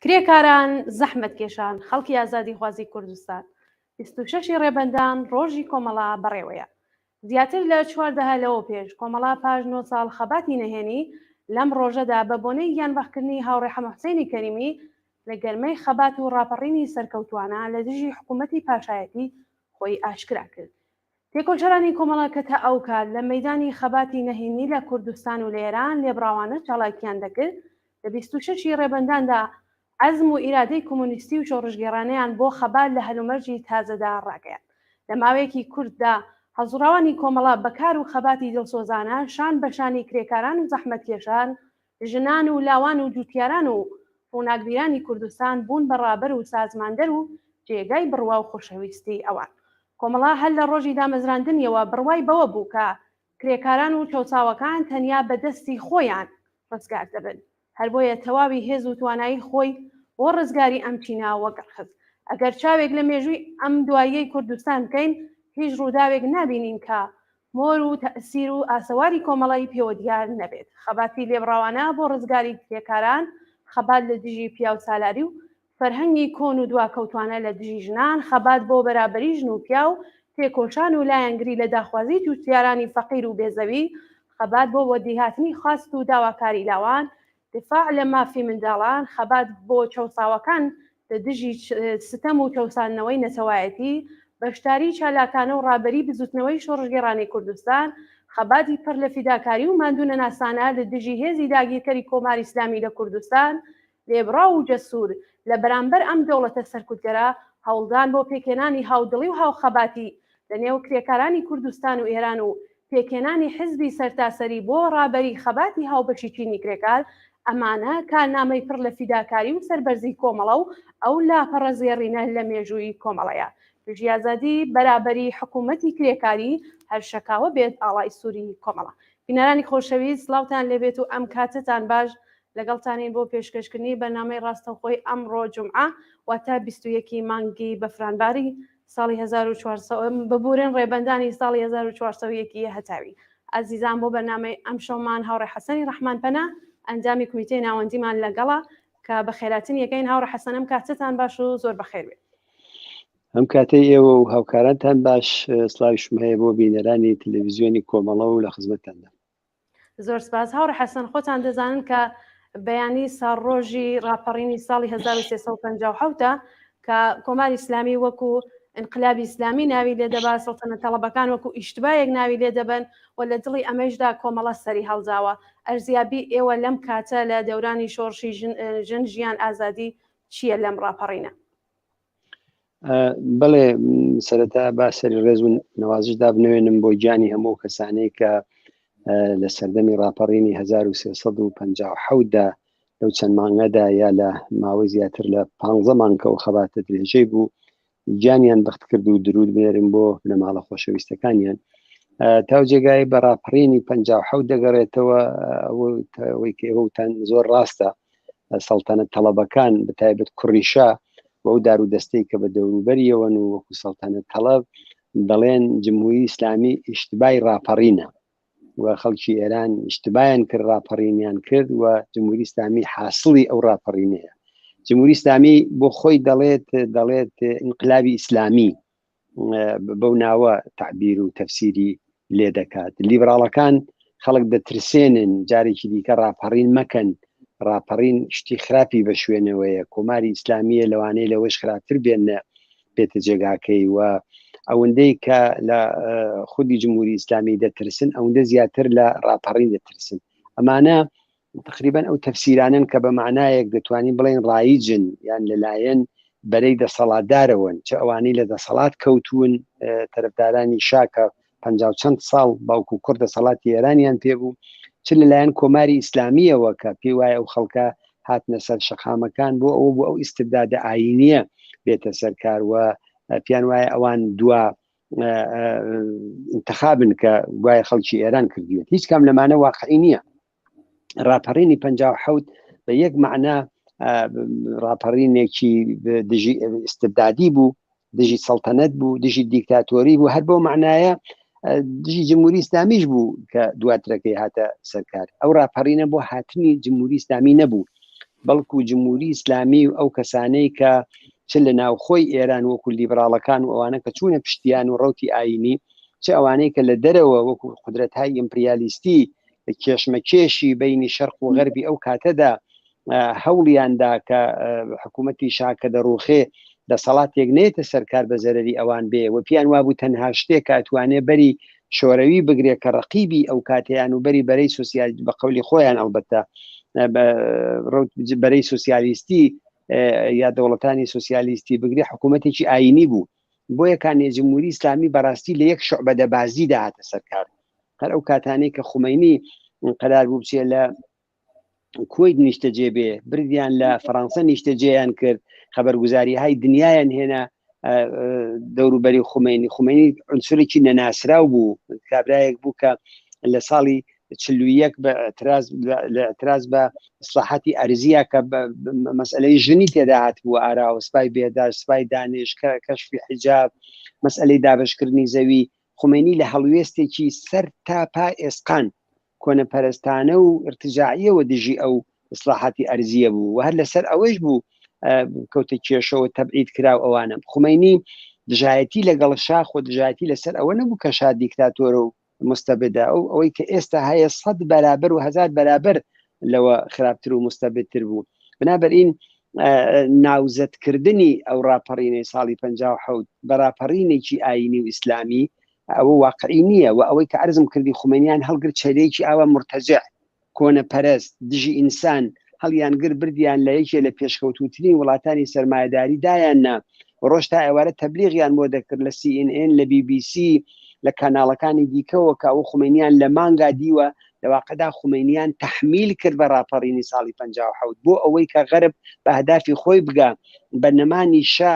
کرێکاران زەحمەت کێشان خەڵکی ئازادی خوازی کوردستان 26 ڕێبەندان ڕۆژی کۆمەڵا بەڕێوەیە. زیاتر لە 14 لەوە پێش کۆمەڵا پاش 9 ساڵ خەباتی نەهێنی لەم ڕۆژەدا بە بۆنەی گیانبەخکردنی هاوڕێ حەمەحوسێنی کەریمی لە گەرمەی خەبات و ڕاپەڕینی سەرکەوتوانە لە دژی حکوومەتی پاشایەتی خۆی ئاشکرا کرد. تێکۆچەرانی کۆمەڵا کە تا ئەو کات لە مەیدانی خەباتی نەهێنی لە کوردستان و لە ئێران لێبڕاوانە چاڵاکیان دەکرد لە 26 ڕێبەنداندا عەزم و ئیرادەی کۆمونیستی و شۆڕژگێڕانەیان بۆ خەبات لە هەلومەرجی تازەدا ڕاگەیاند. لە ماوەیەکی کورتدا هەڵسوڕاوانی کۆمەڵا بەکار و خەباتی دڵسۆزانە شان بەشانی کرێکاران و زەحمەتکێشان، ژنان و لاوان و جوتیاران و ڕووناکبیرانی کوردستان بوون بەڕابەر و سازماندەر و جێگای بڕوا و خۆشەویستی ئەوان. کۆمەڵا هەر لە ڕۆژی دامەزراندنیەوە بڕوای بەوە بوو کە کرێکاران و چەوچاوەکان تەنیا بەدەستی خۆیان ڕزگار دەبن. هەر بۆیە تەواوی هێز و توانایی خۆی بۆ ڕزگاری ئەم چینە وەگەڕخست. ئەگەر چاوێک لە مێژووی ئەم دواییەی کوردستان بکەین هیچ ڕووداوێک نابینین کە مۆر و تەئسیر و ئاسەواری کۆمەڵی پێوە دیار نەبێت. خەباتی لێبڕاوانە بۆ ڕزگاری کرێکاران، خەبات لە دژی پیا و سالاری و فەرهەنگی کۆن و دواکەوتوانە لە دژی ژنان، خەبات بۆ بەرابەری ژن و پیا و تێکۆشان و لایەنگری لە داخوازی جوتیارانی فەقیر و بێزەوی، خەبات بۆ وەدیهاتنی خواست و داواکاری لاوان، دفاع لە مافی منداڵان، خەبات بۆ چەوساوەکان لە دژی ستەم و چەوسانەوەی نەتەوایەتی، بەشداری چالاکانە و ڕابەری بزوتنەوەی شۆڕژگێڕانی کوردستان، خەباتی پڕ لە فیداکاری و ماندوونە ناسانە لە دژی هێزی داگیرکەری کۆماری ئیسلامی لە کوردستان، لێبڕاو و جەسوور لە بەرامبەر ئەم دەوڵەتە سەرکوتگەرە هەوڵدان بۆ پێکێنانی هاودڵی و هاوخەباتی لە نێو کرێکارانی کوردستان و ئێران و پێکێنانی حزبی سەرتاسەری بۆ ڕابەری خەباتی هاوبەشی چینی کرێکار، ئەمانە کارنامەی پڕ لە فیداکاری و سەربەرزی کۆمەڵە و ئەو لاپەڕە زێڕینە لە مێژووی کۆمەڵەیە. دژی ئازادی بەرابەری حکوومەتی کرێکاری هەر شەکاوە بێت ئاڵای سووری کۆمەڵە. بینەرانی خۆشەویست، سڵاوتان لێبێت و ئەم کاتتان باش لەگەڵتانین بۆ پێشکەشکردنی بەرنامەی ڕاستەوخۆی ئەمڕۆ جومعە واتە 21 مانگی بەفرانباری ساڵی 1400 ببورن ڕێبەندانی ساڵی 1401 هەتاوی. ئازیزان، بۆ بەرنامەی ئەم شەومان هاوڕێ حەسەنی ڕەحمانپەنا ئەنجامی کمیتەی ناوەندیمان لەگەڵا کە بە خێراتن یەکەین. هاوڕێ حەسەن، ئەم کاتتان باش و زۆر بەخێر بێت. ئەم کاتەی ئێوە و هاوکارانتان باش. سڵاویشم هەیە بۆ بینەرانی تەلەڤیزیۆنی کۆمەڵە و لە خزمەتتاندا. زۆر سپاس. هاوڕێ حەسەن، خۆتان دەزانن کە بەیانی ساڕۆژی ڕاپەڕینی ساڵی 1357 کە کۆماری ئیسلامی وەکو انقلابی ئیسلامی ناوی لێ دەبا، سەڵتەنەت تەڵەبەکان وەکو ئیشتبایەک ناوی لێ دەبن و لە دڵی ئەمەشدا کۆمەڵە سەری هەڵداوە. ئەرزیابی ئێوە لەم کاتە لە دەورانی شۆڕشی ژن ژیان ئازادی چییە لەم ڕاپەڕینە؟ بەڵێ، سەرەتا با سەری ڕێز و نەوازشدا بنوێنم بۆ گیانی هەموو کەسانەی کە لە سەردەمی ڕاپەڕینی 1357دا لەو چەند مانگەدا یا لە ماوەی زیاتر لە 15 مانگە و خەباتە درێژەی بوو گیانیان بەخت کرد و درود بنێرم بۆ لە ماڵە خۆشەویستەکانیان. تاو جێگای بە ڕاپەڕینی 57 دەگەڕێتەوە. ئەوەی کە ئێوەتان زۆر ڕاستە، سەڵتەنەت تەڵەبەکان بەتایبەت کوڕیشا و ئەو دار و دەستەی کە بە دەوروبەریەوەن و وەکو سەڵتەنەت تەڵەب دەڵێن جمهوری ئیسلامی ئیشتبای ڕاپەڕینە و خەڵکی ئێران ئیشتبایان کرد، ڕاپەڕینیان کرد و جمهوری ئیسلامی حاصڵی ئەو ڕاپەڕینەیە. جمهوری ئیسلامی بۆ خۆی دەڵێت انقلابی ئیسلامی، بەو ناوە تعبیر و تەفسیری لێ دەکات. لیبراڵەکان خەڵک دەترسێنن جارێکی دیکە ڕاپەڕین مەکەن، ڕاپەڕین شتی خراپی بە شوێنەوەیە، کۆماری ئیسلامیە لەوانەیە لەوەش خراپتر بێنە بێتە جێگاکەی و ئەوەندەی کە لە خودی جمهوری ئیسلامی دەترسن ئەوەندە زیاتر لە ڕاپەڕین دەترسن. ئەمانە تقریبا ئەو تەفسیرانن کە بە معنایەک دەتوانین بڵێن ڕایجن یان لەلایەن بەرەی دەسەڵاتدارەوەن، چه ئەوانەی لە دەسەڵات کەوتون تەرەفدارانی شاکە 50 چەند ساڵ باوکو کوڕ دەسەڵاتی ئێرانیان پێبوو، چ لەلایەن کۆماری ئیسلامیەوە کە پێی وایە ئەو خەڵکە هاتنە سەر شەقامەکان بۆ ئەو ئیستبدادە ئاینیە بێتە سەرکار و پیان وایە ئەوان دوا انتخابن کە گوایە خەڵکی ئێران کردوێت. هیچ کام لەمانە واقعی نییە. ڕاپەڕینی 57 بە یەک معنا ڕاپەڕینێکی دژی استبدادی بوو، دژی سەڵتەنەت بوو، دژی دیکتاتۆری بوو، هەر بۆ معنایە دژی جمهوری ئیسلامیش بوو کە دواترەکەی هاتە سەرکار. ئەو ڕاپەڕینە بۆ هاتنی جمهوری ئیسلامی نەبوو، بەڵکو جمهوری ئیسلامی و ئەو کەسانەی کە چ لە ناوخۆی ئێران وەکو لیبراڵەکان و ئەوانە کە چوونە پشتیان و ڕوتی ئاینی، چه ئەوانەی کە لە دەرەوە وەکو قودرەت‌های ئیمپریالیستی کێشمەکێشی بینی شەرق و غەربی ئەو کاتەدا هەوڵیاندا کە حکوومەتی شاکە دەڕوخێ دەسەڵاتێک نێتە سەرکار بە زەرەری ئەوان بێ و پیان وابوو تەنها شتێک کاتوانێ بەری شۆرەوی بگرێ کە ڕقیبی ئەو کاتیان و بەری سوسیال بە قەولی خۆیان ئەلبەتە بەرەی سوسیالیستی یا دەوڵەتانی سوسیالیستی بگرێ حکوومەتێکی ئاینی بوو. بۆیە کانێ جمهوری ئیسلامی بەڕاستی لە یەک شعبە دەبازی داهاتە سەرکار. هەر ئەو کاتانەی کە خومەینی قەرار بوو بچێ لە کوێیت نیشتەجێ بێ، بردیان لە فەڕەنسا نیشتەجێیان کرد، خەبەرگوزاریهای دنیایان هێنا دەوروبەری خومەینی عنسورێکی نەناسراو بوو، کابرایەک بوو کە لە ساڵی 41 بە اعتراز بە ئیسلاحاتی ئەرزیە کە مەسئلەی ژنی تێدا هاتبوو، ئاراوە سپای بێدار، سپای دانش، کەشفی حجاب، مەسئلەی دابشکردنی زەوی. خومەینی لە هەڵوێستێکی سەر تا پا ئێسقان کۆنەپەرستانە و ارتجاعیەوە دژی ئەو ئیسلاحاتی ئەرزیە بوو و هەر لەسەر ئەوەش بوو کەوتە کێشەوە تەبعید کراو ئەوانە. خومەینی دژایەتی لەگەڵ شاخ و دژایەتی لەسەر ئەوە نەبوو کە شا دیکتاتۆرە و مستەبدا، ئەوەی کە ئێستا هەیە 100 بەرابەر و 1000 بەرابەر لەوە خراپتر و مستەبدتر بوو. بنابەرئین ناوزەتکردنی ئەو ڕاپەڕینەی ساڵی 57 بەراپەڕینێکی ئاینی و ئیسلامی ئەوە واقعی نییە و ئەوەی کە عرضم کردی خومەینیان هەڵگر چەلەیەکی ئاوە مرتەجع کۆنە پەرست دژی ئینسان هەڵیان گر بردیان لە یەکێ لە پێشکەوتوترین وڵاتانی سەرمایەداری دایاننا ڕۆژ تا ئێوارە تەبلیغیان بۆ دەکرد لە CNN لە BBC لە کاناڵەکانی دیکەوە کە ئەو خومەینیان لە مانگا دیوە لەواقعدا خومەینیان تەحمیل کرد بە ڕاپەڕینی ساڵی 57 بۆ ئەوەی کە غەرب بە هەدافی خۆی بگا بە نەمانی شا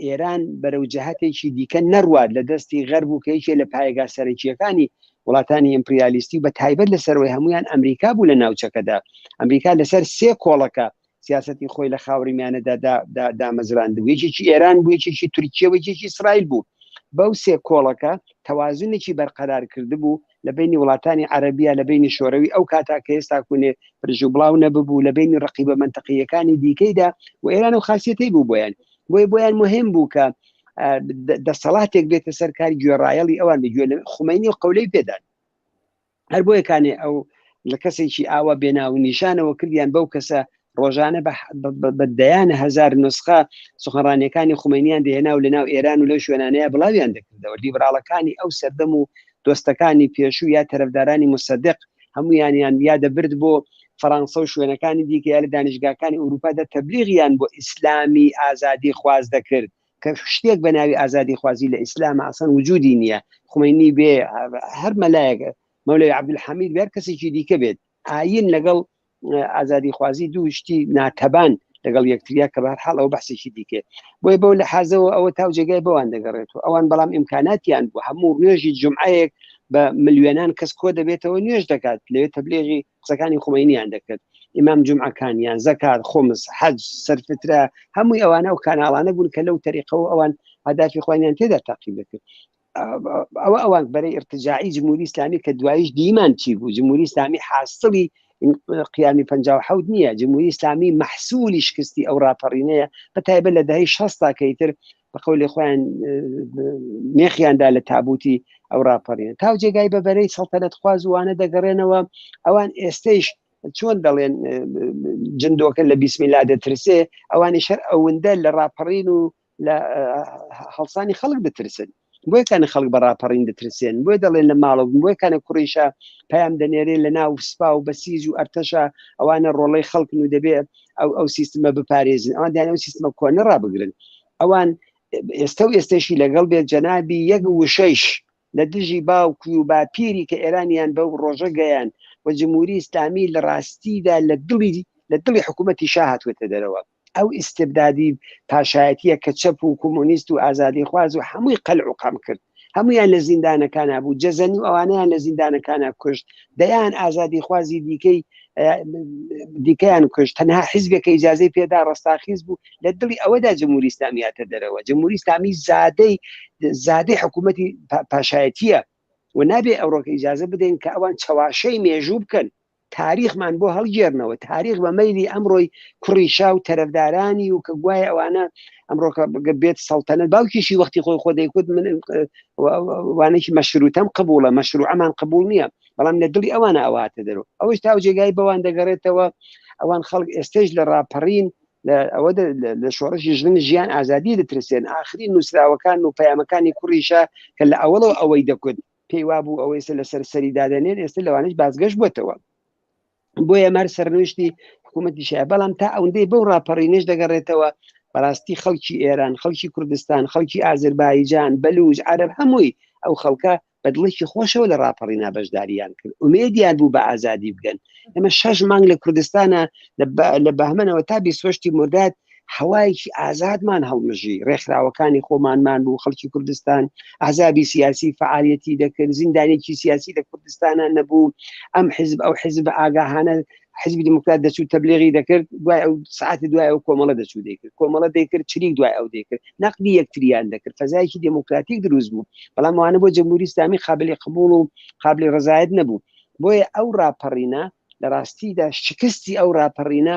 ئێران بەرەو جەهەتێکی دیکە نەڕوات لە دەستی غەرب و کەیکێ لە پایەگا سەرەکیەکانی وڵاتانی ئیمپریالیستی بە تایبەت لەسەرەوەی هەمویان ئەمریکا بوو لە ناوچەکەدا. ئەمریکا لەسەر 3 کۆڵەکە سیاسەتی خۆی لە خاوەری میانەدا دامەزراند، یەکێکی ئێران بوو، یەکێکی تورکیە و یەکێکی ئیسرائیل بوو. بەو 3 کۆڵەکە تەوازنێکی بەرقەرار کرده بوو لە بینی وڵاتانی عەرەبیە، لە بینی شۆرەوی ئەو کاتا کە ئێستا کوێ پرژوبڵاو نەبوو، لە بینی ڕقیبە منتەقیەکانی دیکەیدا و ئێران و خاصیەتەی بوو بۆیان مهم بوو کە دەسەڵاتێک بێتە سەرکاری گوێڕایەڵی ئەوان بگوێ لە خومەینی و قەولەی پێدان. هەر بۆیەکانێ ئەو لە کەسێکی ئاوا بێناو نیشانەوە کردیان بەو کەسە ڕۆژانە بە دەیانە هەزار نسخە سخنڕانیەکانی خومەینیان دێنا و لەناو ئێران و لەو شوێنانەیە بڵاویان دەکردەوە. لیبراڵەکانی ئەو سەردەم و دۆستەکانی پێشوو یا تەرەفدارانی مصدق هەمویانیان یا دەبرد بۆ فەڕەنسا و شوێنەکانی دیکە یا لە دانیشگاکانی ئەوروپادا تەبلیغیان بۆ ئیسلامی ئازادی خواز دەکرد کە شتێک بە ناوی ئازادی خوازی لە ئیسلام ئاسان وجودی نییە. خومەینی بێ هەر مەلایەکە مەولەوی عەبدولحەمید بێ هەر کەسێکی دیکە بێت ئاین لەگەڵ ئازادی خوازی دوو شتی ناتەبان لەگەڵ یەکتریا کە بەهەرحاڵ ئەو بەحسێکی دیکە. بۆیە بەو لە حازەوە ئەوە تاو جێگای بەوان دەگەڕێتەوە. ئەوان بەڵام ئیمکاناتیان بوو هەموو نوێژی جومعەیەک بە ملیۆنان کەس کۆ دەبێتەوە نوێژ دەکات، لەوێ تەبلیغی قسەکانی خومەینیان دەکرد، ئیمام جومعەکانیان، زەکات، خۆمس، حەج، سەرفترە، هەمووی ئەوانە و کاناڵانە بوون کە لەو تەریقەوە ئەوان هەدافی خۆیان تێدا تاقیب دەکرد. ئەوان بەرەی ارتجاعی جمهوری ئیسلامی کە دواییش دیمان چی بوو؟ جمهوری ئیسلامی حاصلی قیامی 57 نییە، جمهوری ئیسلامی مەحسوولی شکستی ئەو ڕاپەڕینەیە بە تایبەت لە دەهەی 60 کەیتر بە قەولی خۆیان مێخیاندا لە تابوتی ئەو ڕاپەڕینە تاو جێگای بەبەرەی سەڵتەنەت خوازوانە دەگەڕێنەوە. ئەوان ئێستەیش چۆن دەڵێن جندۆکە لە بیسمیلا دەترسێ، ئەوانی شەر ئەوەندە لە ڕاپەڕین و لە هەڵسانی خەڵک دەترسن. بۆیە کانە خەڵک بە ڕاپەڕین دەترسێن، بۆیە دەڵێن لە ماڵە بۆیە کانە کوڕیشە پەیام دەنێرێ لە ناو سپا و بەسیج و ئەرتەشە ئەوانە ڕۆڵەی خەڵکن و دەبێت ئەو سیستمە بپارێزن، ئەوان دەیانە ئەو سیستمە کۆنە ڕابگرن. ئەوان ئێستا و ئێستێشی لەگەڵ بێت جەنابی یەک وشەیش لە دژی باوکی و باپیری کە ئێرانیان بەو ڕۆژە گەیان و جمهوری ئیسلامی لە ڕاستیدا لە دڵی حکوومەتی شاه هاتوێتە دەرەوە. ئەو ئیستبدادی پاشایەتیە کە چەپ و کۆمۆنیست و ئازادی خواز و هەمووی قەلع و قەم کرد، هەمویان لە زیندانەکانە بوو، جەزەنی و ئەوانیان لە زیندانەکانە کوشت، دەیان ئازادی خوازی دیکەیان کوشت، تەنها حیزبێکە ئیجازەی پێدا ڕەستاخیز بوو لە دڵی ئەوەدا جمهوری ئیسلامی هاتە دەرەوە. جمهوری ئیسلامی زادەی حکوومەتی پاشایەتیە و نابێ ئەوڕۆکە ئیجازە بدەین کە ئەوان چەواشەی مێژوو بکەن تاریخمان بۆ هەڵگێرنەوە تاریخ بە مەیلی ئەمڕۆی کوڕیشا و تەرەفدارانی و کە گوایە ئەوانە ئەمڕۆکە بێت سەڵتەنەت باوکیشی وەختی خۆی دەیکوت من وانێکی مەشروتەم قبوڵە مەشروعەمان قبول نییە بەڵام لە دڵی ئەوانە ئەواتە دەرەوە ئەوەش تا جێگای بەوان دەگەڕێتەوە ئەوان خەڵک ئێستێژ لە ڕاپەڕین ئەوە لە شۆڕشی ژن ژیان ئازادی دەترسێن ئاخرین نووسراوەکان و پەیامەکانی کوڕیشە کە لە ئەوڵەوە ئەوەی دەکوت پێی وابوو ئەوەی لە سەرسەری دادەنێن ئێستا لەوانش بازگەشت بووتەوە بۆیە مەر سەرنوشتی حکوومەتی شایە بەڵام تا ئەوەندەی بەو ڕاپەڕینێش دەگەڕێتەوە بەڕاستی خەڵکی ئێران خەڵکی کوردستان خەڵکی ئازربایجان بەلوچ عەرەب هەمووی ئەو خەڵکە بەدڵێکی خۆشەوە لە ڕاپەڕینا بەشداریان کرد ئومێدیان بوو بە ئازادی بگەن ئێمە 6 مانگ لە کوردستانە لە بەهمەنەوە تا 28 مرداد هەوایەکی ئازادمان هەڵمژی ڕێکخراوەکانی خۆمانمان بوو خەڵکی کوردستان ئازابی سیاسی فعالیەتی دەکرد زیندانێکی سیاسی لە کوردستانە نەبوو ئەم حزب ئەو حزب ئاگاهانە حزبی دموکرات دەچوو تەبلیغی دەکرد دوای ئەو ساعتی دوای ئەو کۆمەڵە دەچوو دەیکرد کۆمەڵە دەیکرد چریک دوای ئەو دەیکرد نەقلی یەکتریان دەکرد فەزایەکی دموکراتیک دروست بوو بەڵام ئەوانە بۆ جمهوری ئیسلامی قابلی قبول و قابلی ڕزایەت نەبوو بۆیە ئەو ڕاپەڕینە لە ڕاستیدا شکستی ئەو ڕاپەڕینە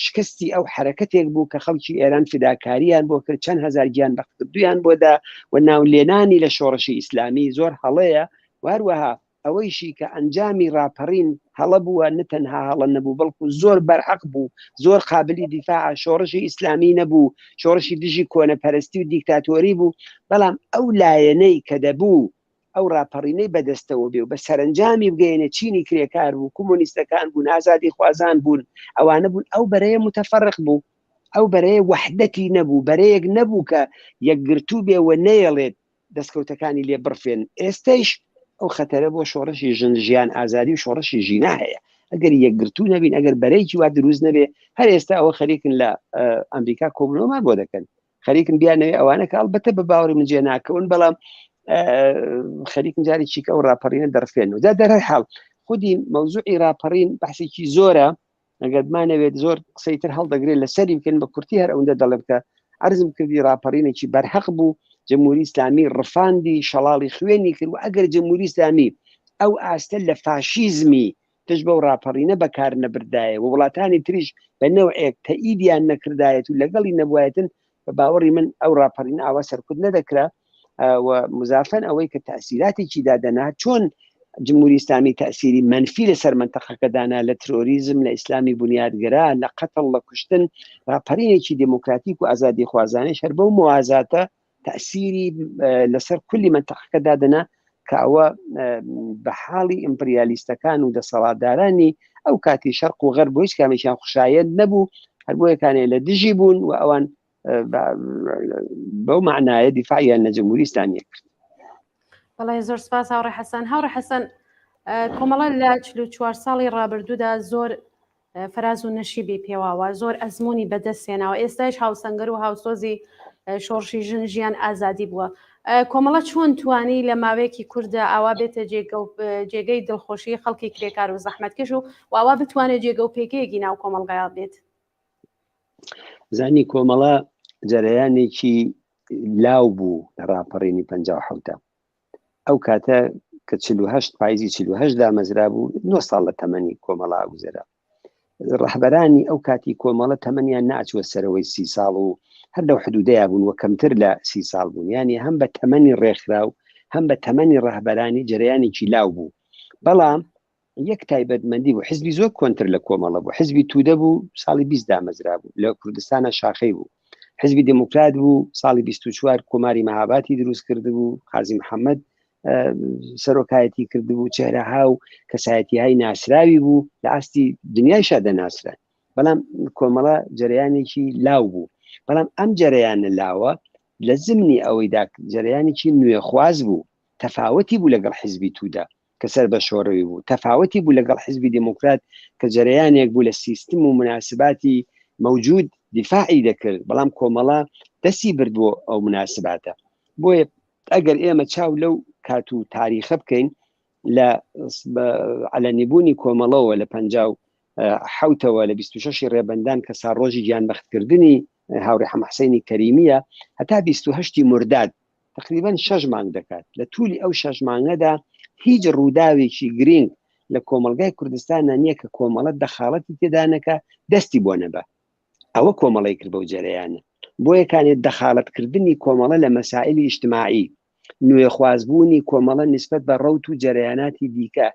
شکستی ئەو حرەکەتێک بوو کە خەڵکی ئێران فداکاریان بۆ کرد چەند هەزار گیان بەختکردویان بۆدا و ناولێنانی لە شۆڕشی ئیسلامی زۆر هەڵەیە وهروەها ئەوەیشی کە ئەنجامی ڕاپەڕین هەڵە بووە نەتەنها هەڵە نەبوو بەڵکو زۆر بەرحەق بوو زۆر قابلی دیفاع شۆڕشی ئیسلامی نەبوو شۆڕشی دژی کۆنەپەرستی و دیکتاتۆری بوو بەڵام ئەو لایەنەی کە دەبوو ئەو ڕاپەڕینەی بەدەستەوە بێ و بە سەرنجامی بگەینە چینی کرێکار بوو کۆمۆنیستەکان بوون ئازادی خوازان بوون ئەوانە بوون ئەو بەرەیە متەفەرق بوو ئەو بەرەیە وحدەتی نەبوو بەرەیەک نەبوو کە یەکگرتوو بێوە نەیەڵێت دەستکەوتەکانی لێ بڕفێن ئێستەیش ئەو خەتەرە بۆ شۆڕشی ژن ژیان ئازادی و شۆڕشی ژینا هەیە ئەگەر یەکگرتوو نەبین ئەگەر بەرەیەکی وا دروست نەبێ هەر ئێستا ئەوە خەریکن لە ئەمریکا کۆبنەوەمان بۆ دەکەن خەریکن بیانەوێ ئەوانە کە ئەڵبەتە بە باوەڕی من جێ ناکەون بەڵام خەریکن جاری چیکە ئەو ڕاپەڕینە دەرفێنەوە دا دەرەر حاڵ خودی مەوزوعی ڕاپەڕین بەحسێکی زۆرە ئەگەرمانەوێت زۆر قسەی تر هەڵدەگرێت لەسەری بکەن بە کورتی هەر ئەوەندە دەڵێم کە عەرزم کردی ڕاپەڕینێکی بەرحەق بوو جمهوری ئیسلامی ڕفاندی شەڵاڵی خوێنی کرد و ئەگەر جمهوری ئیسلامی ئەو ئاستە لە فاشیزمی تش بەو ڕاپەڕینە بەکار نەبردایە و وڵاتانی تریش بە نەوعێک تەئیدیان نەکردایەت و لەگەڵی نەبوایەتن بە باوەڕی من ئەو ڕاپەڕینە ئاوا سەرکوت نەدەکرا و مزافن ئەوەی کە تەسیراتێکی دادەنا چۆن جمهوری ئیسلامی تأثیری منفی لەسەر منتەقەکەدانا لە ترۆریزم لە ئیسلامی بنیادگرا لە قەتڵ لە کوشتن ڕاپەڕینێکی دموکراتیک و ئازادی خوازانەی هەر بەو موازاتە تأثیری لەسەر کولی منتەقەکەدا دەنا کە ئەوە بە حاڵی ئیمپریالیستەکان و دەسەڵاتدارانی ئەو کاتی شەرق و غەرب بۆ هیچ کامیشیان خوشایەت نەبوو هەر بۆ یەکانەیە لە دژی بوون و ئەوان بەو معنایە دیفاعیان لە جمهوری ئیسلامی کرد. بەڵێ زۆر سپاس هاوڕێ حەسەن. هاوڕێ حەسەن کۆمەڵە لە 44 ساڵی ڕابردوودا زۆر فراز و نەشیبی پێواوە زۆر ئەزمموی بەدەستێناوە ئێستاش هاوسەنگەر و هاوسۆزی شۆڕشی ژن ژیان ئازادی بووە کۆمەڵە چۆن توانی لە ماوەیەکی کووردە ئاوا بێتە جێگەی دڵخۆشی خەڵکی کرێکار و زەحمەتکەش و ئاوا بتوانێت جێگە و پێکەیەکی ناو کۆمەڵگەیان بێت. زانی کۆمەڵە جەرەیانێکی لاو بوو لە ڕاپەڕینی 57 ئەو کاتە کە 48 پاییزی 48 دامەزرا بوو 9 ساڵ لە تەمەنی کۆمەڵا گوزەرا ڕەهبەرانی ئەو کاتی کۆمەڵە تەمەنیان ناچوە سەرەوەی 30 ساڵ و هەر لەو حدودەیە بوون و کەمتر لە 30 ساڵ بوون یعنی هەم بە تەمەنی ڕێکخرا و هەم بە تەمەنی ڕەهبەرانی جەرەیانێکی لاو بوو بەڵام یەک تایبەتمەندی بوو حزبی زۆر کۆنتر لە کۆمەڵە بوو حزبی توودە بوو ساڵی 20 دامەزرا بوو لە کوردستانە شاخەی بوو حزبی دموکرات بوو ساڵی 24 کۆماری مەهاباتی دروست کرد بوو قازی محەممەد سەرۆکایەتی کردبوو چهرەها و کەسایەتیهای ناسراوی بوو لە ئاستی دنیایشا دەناسران بەڵام کۆمەڵە جەرەیانێکی لاو بوو بەڵام ئەم جەرەیانە لاوە لە زمنی ئەوەیدا جەرەیانێکی نوێخواز بوو تەفاوەتی بوو لەگەڵ حزبی توودا کە سەر بە شۆڕەوی بوو تەفاوەتی بوو لەگەڵ حزبی دموکرات کە جەرەیانێک بوو لە سیستم و مناسباتی موجود دیفاعی دەکرد بەڵام کۆمەڵە دەستی بردبووە ئەو مناسباتە بۆیە ئەگەر ئێمە چاو لەو کات و تاریخە بکەین لە علەنیبوونی کۆمەڵەوە لە 57ەوە لە 26 ڕێبەندان کە ساڕۆژی گیانبەختکردنی هاوڕێ حەمەحسەینی کەریمیە هەتا 28 مرداد تقریبا 6 مانگ دەکات لە توولی ئەو 6 مانگەدا هیچ ڕووداوێکی گرنگ لە کۆمەڵگای کوردستانە نییە کە کۆمەڵەت دەخاڵەتی تێدانەکە دەستی بۆ نەبە ئەوە کۆمەڵی کرد بەو جەرەیانە بۆ یەکانێت دەخاڵەتکردنی کۆمەڵە لە مەسائلی ئیجتماعی نوێخوازبوونی کۆمەڵە نسبەت بە ڕەوت و جەرەیاناتی دیکە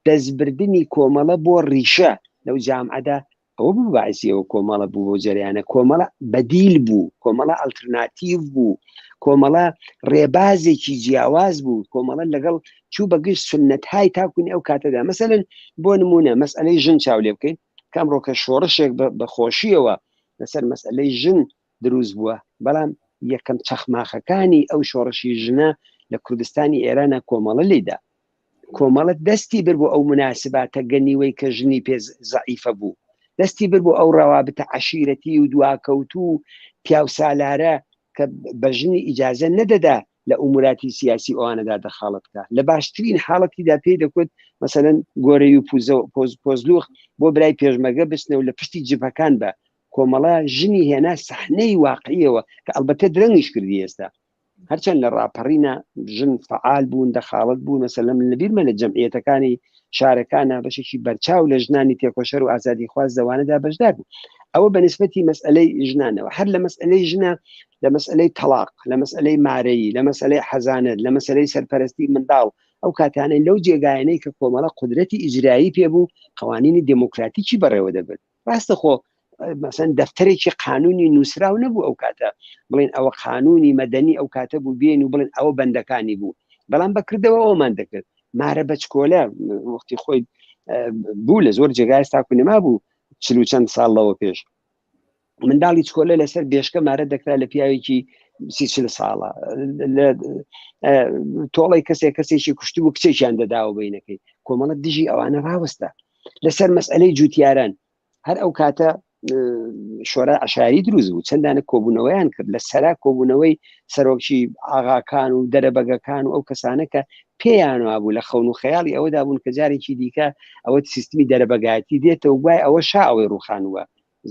دەستبردنی کۆمەڵە بۆ ڕیشە لەو جامعەدا ئەوە بوو باعسی ئەوە کۆمەڵە بوو بۆ جەرەیانە کۆمەڵە بەدیل بوو کۆمەڵە ئەڵترناتیڤ بوو کۆمەڵە ڕێبازێکی جیاواز بوو کۆمەڵە لەگەڵ چوو بەگشت سنەتهای تاکوونی ئەو کاتەدا مەسەلەن بۆ نمونە مەسئلەی ژن چاو لێ بکەین کامڕۆکە شۆڕشێک بەخۆشیەوە لەسەر مەسئلەی ژن دروست بووە بەڵام یەکەم چەخماخەکانی ئەو شۆڕشی ژنە لە کوردستانی ئێرانە کۆمەڵە لێدا کۆمەڵە دەستی بر بۆ ئەو مناسباتە گەنیوەی کە ژنی پێ زەعیفە بوو دەستی بر بۆ ئەو ڕەوابتە عەشیرەتی و دواکەوت و پیاو سالارە کە بە ژنی ئیجازە نەدەدا لە ئوموراتی سیاسی ئەوانەدا دەخاڵەتکە لە باشترین حاڵەتیدا پێی دەکوت مەسەلەن گۆرەی و پۆزلوخ بۆ برای پێشمەگە بستنە و لە پشتی جبهەکان بە کۆمەڵە ژنی هێنا سەحنەی واقعیەوە کە ئەلبەتە درەنگیش کردی ئێستا هەرچەند لە ڕاپەڕینە ژن فعال بوون دەخاڵەت بوو مەسەلەن لەبیرمە لە جەمعیەتەکانی شارەکانە بەشێکی بەرچاو لە ژنانی تێکۆشەر و ئازادی خواست دەوانەدا بەشدار بوو ئەوە بە نسبەتی مەسئلەی ژنانەوە هەر لە مەسئلەی ژنە لە مەسئلەی تەلاق لە مەسئلەی مارەیی لە مەسئلەی حەزانەت لە مەسئلەی سەرپەرستی منداڵ ئەو کاتانەی لەو جێگایانەی کە کۆمەڵە قودرەتی ئیجرایی پێبوو قوانینی دموکراتیکی بەڕێوە دەبێت ڕاستە خۆ مثلا دەفتەرێکی قانونی نووسراو نەبوو ئەو کاتە بڵێن ئەوە قانونی مەدەنی ئەو کاتە بوو بێن و بڵێن ئەوە بەندەکانی بوو بەڵام بەکردەوە ئەومان دەکرد مارە بەچکۆلە وەختی خۆی بوو لە زۆر جێگای تاکو نەما بوو چل و چەند ساڵەوە پێش منداڵی چکۆلە لەسەر بێشکە مارە دەکرا لە پیاوێکی 30 ساڵە تۆڵی کەسێکی کوشتی بوو کچێکیان دەداوە بینەکەی کۆمەڵە دژی ئەوانە ڕاوەستە لەسەر مەسئلەی جوتیاران هەر ئەو کاتە شۆرا عشاری دروست بوو چەندانە کۆبوونەوەیان کرد لە سەرا کۆبوونەوەی سەرۆکی ئاغاکان و دەرەبەگەکان و ئەو کەسانەکە پێیانوا بوو لە خەون و خەیاڵی ئەوەدا بوون کە جارێکی دیکە ئەوە سیستمی دەرەبەگایەتی دێتەوە وای ئەوە شا ئەوەی ڕوخانوە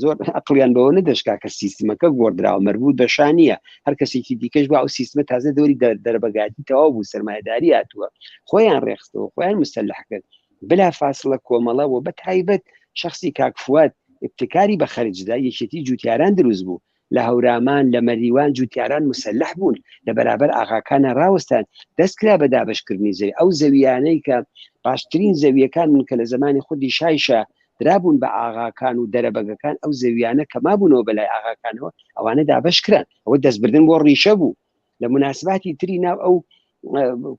زۆر عقلیان بەوە نەدەشکا کە سیستمەکە گۆڕدراوە مەربوط بە شانیە هەر کەسێکی دیکەش بوو ئەو سیستمە تازە دەوری دەرەبەگایەتی تەواو بوو سەرمایه‌داری هاتووە خۆیان ڕێخستەوە خۆیان مستەلح کرد بلا فاصلە کۆمەڵەوە بە تایبەت شخصی کاکفوات ابتکاری بە خەرجدا یەکێتی جوتیاران دروست بوو لە هەورامان لە مەریوان جوتیاران مسلح بوون لە بەرابەر ئاغاکانە ڕاوەستان دەستکرا بە دابشکردنی زەوی ئەو زەویانەی کە باشترین زەویەکان من کە لە زمانی خودی شایشە درابوون بە ئاغاکان و دەرەبەگەکان ئەو زەویانە کە مابوونەوە بەلای ئاغاکانەوە ئەوانە دابشکران ئەوە دەستبردن بۆ ڕیشە بوو لە مناسباتی تری ناو ئەو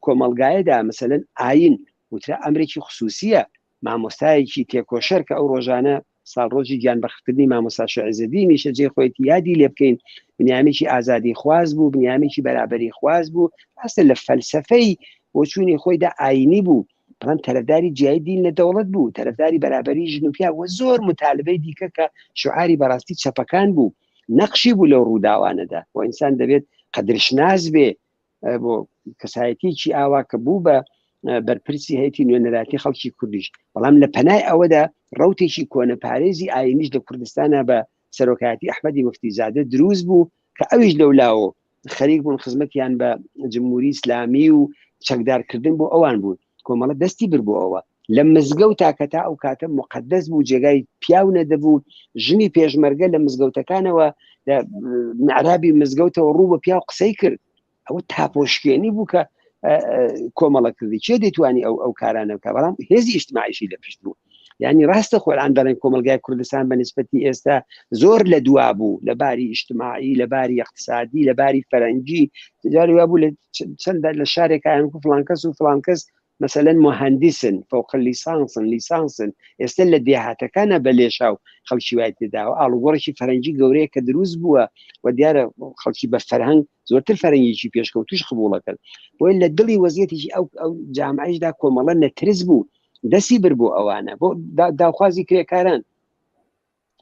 کۆمەلگایەدا مەسەلەن ئاین وترا ئەمرێکی خصوصیە مامۆستایەکی تێکۆشەر کە ئەو ڕۆژانە ساڵڕۆژی گیانبەختکردنی مامۆستا شعیزەدینی شەجێ خۆیەتی یادی لێ بکەین بنیامێکی ئازادی خواز بوو بنیامێکی بەرابەری خواز بوو ڕاستە لە فەلسەفەی بۆچوونی خۆیدا ئاینی بوو بەڵام تەرەفداری جیای دین لە دەوڵەت بوو تەرەفداری بەرابەری ژن و پیا و زۆر متالبەی دیکە کە شعاری بەڕاستی چەپەکان بوو نەقشی بوو لەو ڕووداوانەدا و ئینسان دەبێت قەدرشناس بێ بۆ کەسایەتیکی ئاوا کە بوو بە بەرپرسی هەیەتی نوێنەراتی خەڵکی کوردیش بەڵام لە پەنای ئەوەدا ڕەوتێکی کۆنەپارێزی ئاینیش لە کوردستانە بە سەرۆکایەتی ئەحمەدی مفتیزادە دروست بوو کە ئەویش لەولاوە خەریک بوون خزمەتیان بە جمهوری ئیسلامی و چەکدارکردن بۆ ئەوان بوون کۆمەڵە دەستی بر بۆ ئەوە لە مزگەوتا کە تا ئەو کاتە مقدس بوو جێگای پیاو نەدەبوو ژنی پێشمەرگە لە مزگەوتەکانەوە لە معرابی مزگەوتەوە ڕوو بە پیاو قسەی کرد ئەوە تاپۆشکێنی بوو کە کۆمەڵە کردی چێ دەیتوانی ئەو کارانە بکە بەڵام هێزی ئیجتماعیشی لە پشت بوو یعنی ڕاستە خۆیان دەڵێن کۆمەلگای کوردستان بە نسبەتی ئێستا زۆر لە دوا بوو لە باری ئیجتماعی لە باری اقتصادی لە باری فەرەنجی جاری وا بوو لە چەند لە شارێکیان و فڵان کەس و فڵان کەس مثلا مهندسن فوق لیسانسن ئێستا لە دێهاتەکانە بە لێشاو خەڵکی وای تێداوە ئاڵوگۆڕێکی فەرەنجی گەورەیە کە دروست بووە و دیارە خەڵکی بە فەرهەنگ زۆرتر فەرەنگیی پێشکەوتوش قبوڵەکەن بۆی لە دڵی وەزیەتێکی ئەو جامعەیشدا کۆمەڵە نەترس بوو دەستی بر بۆ ئەوانە بۆ داوخوازی کرێکاران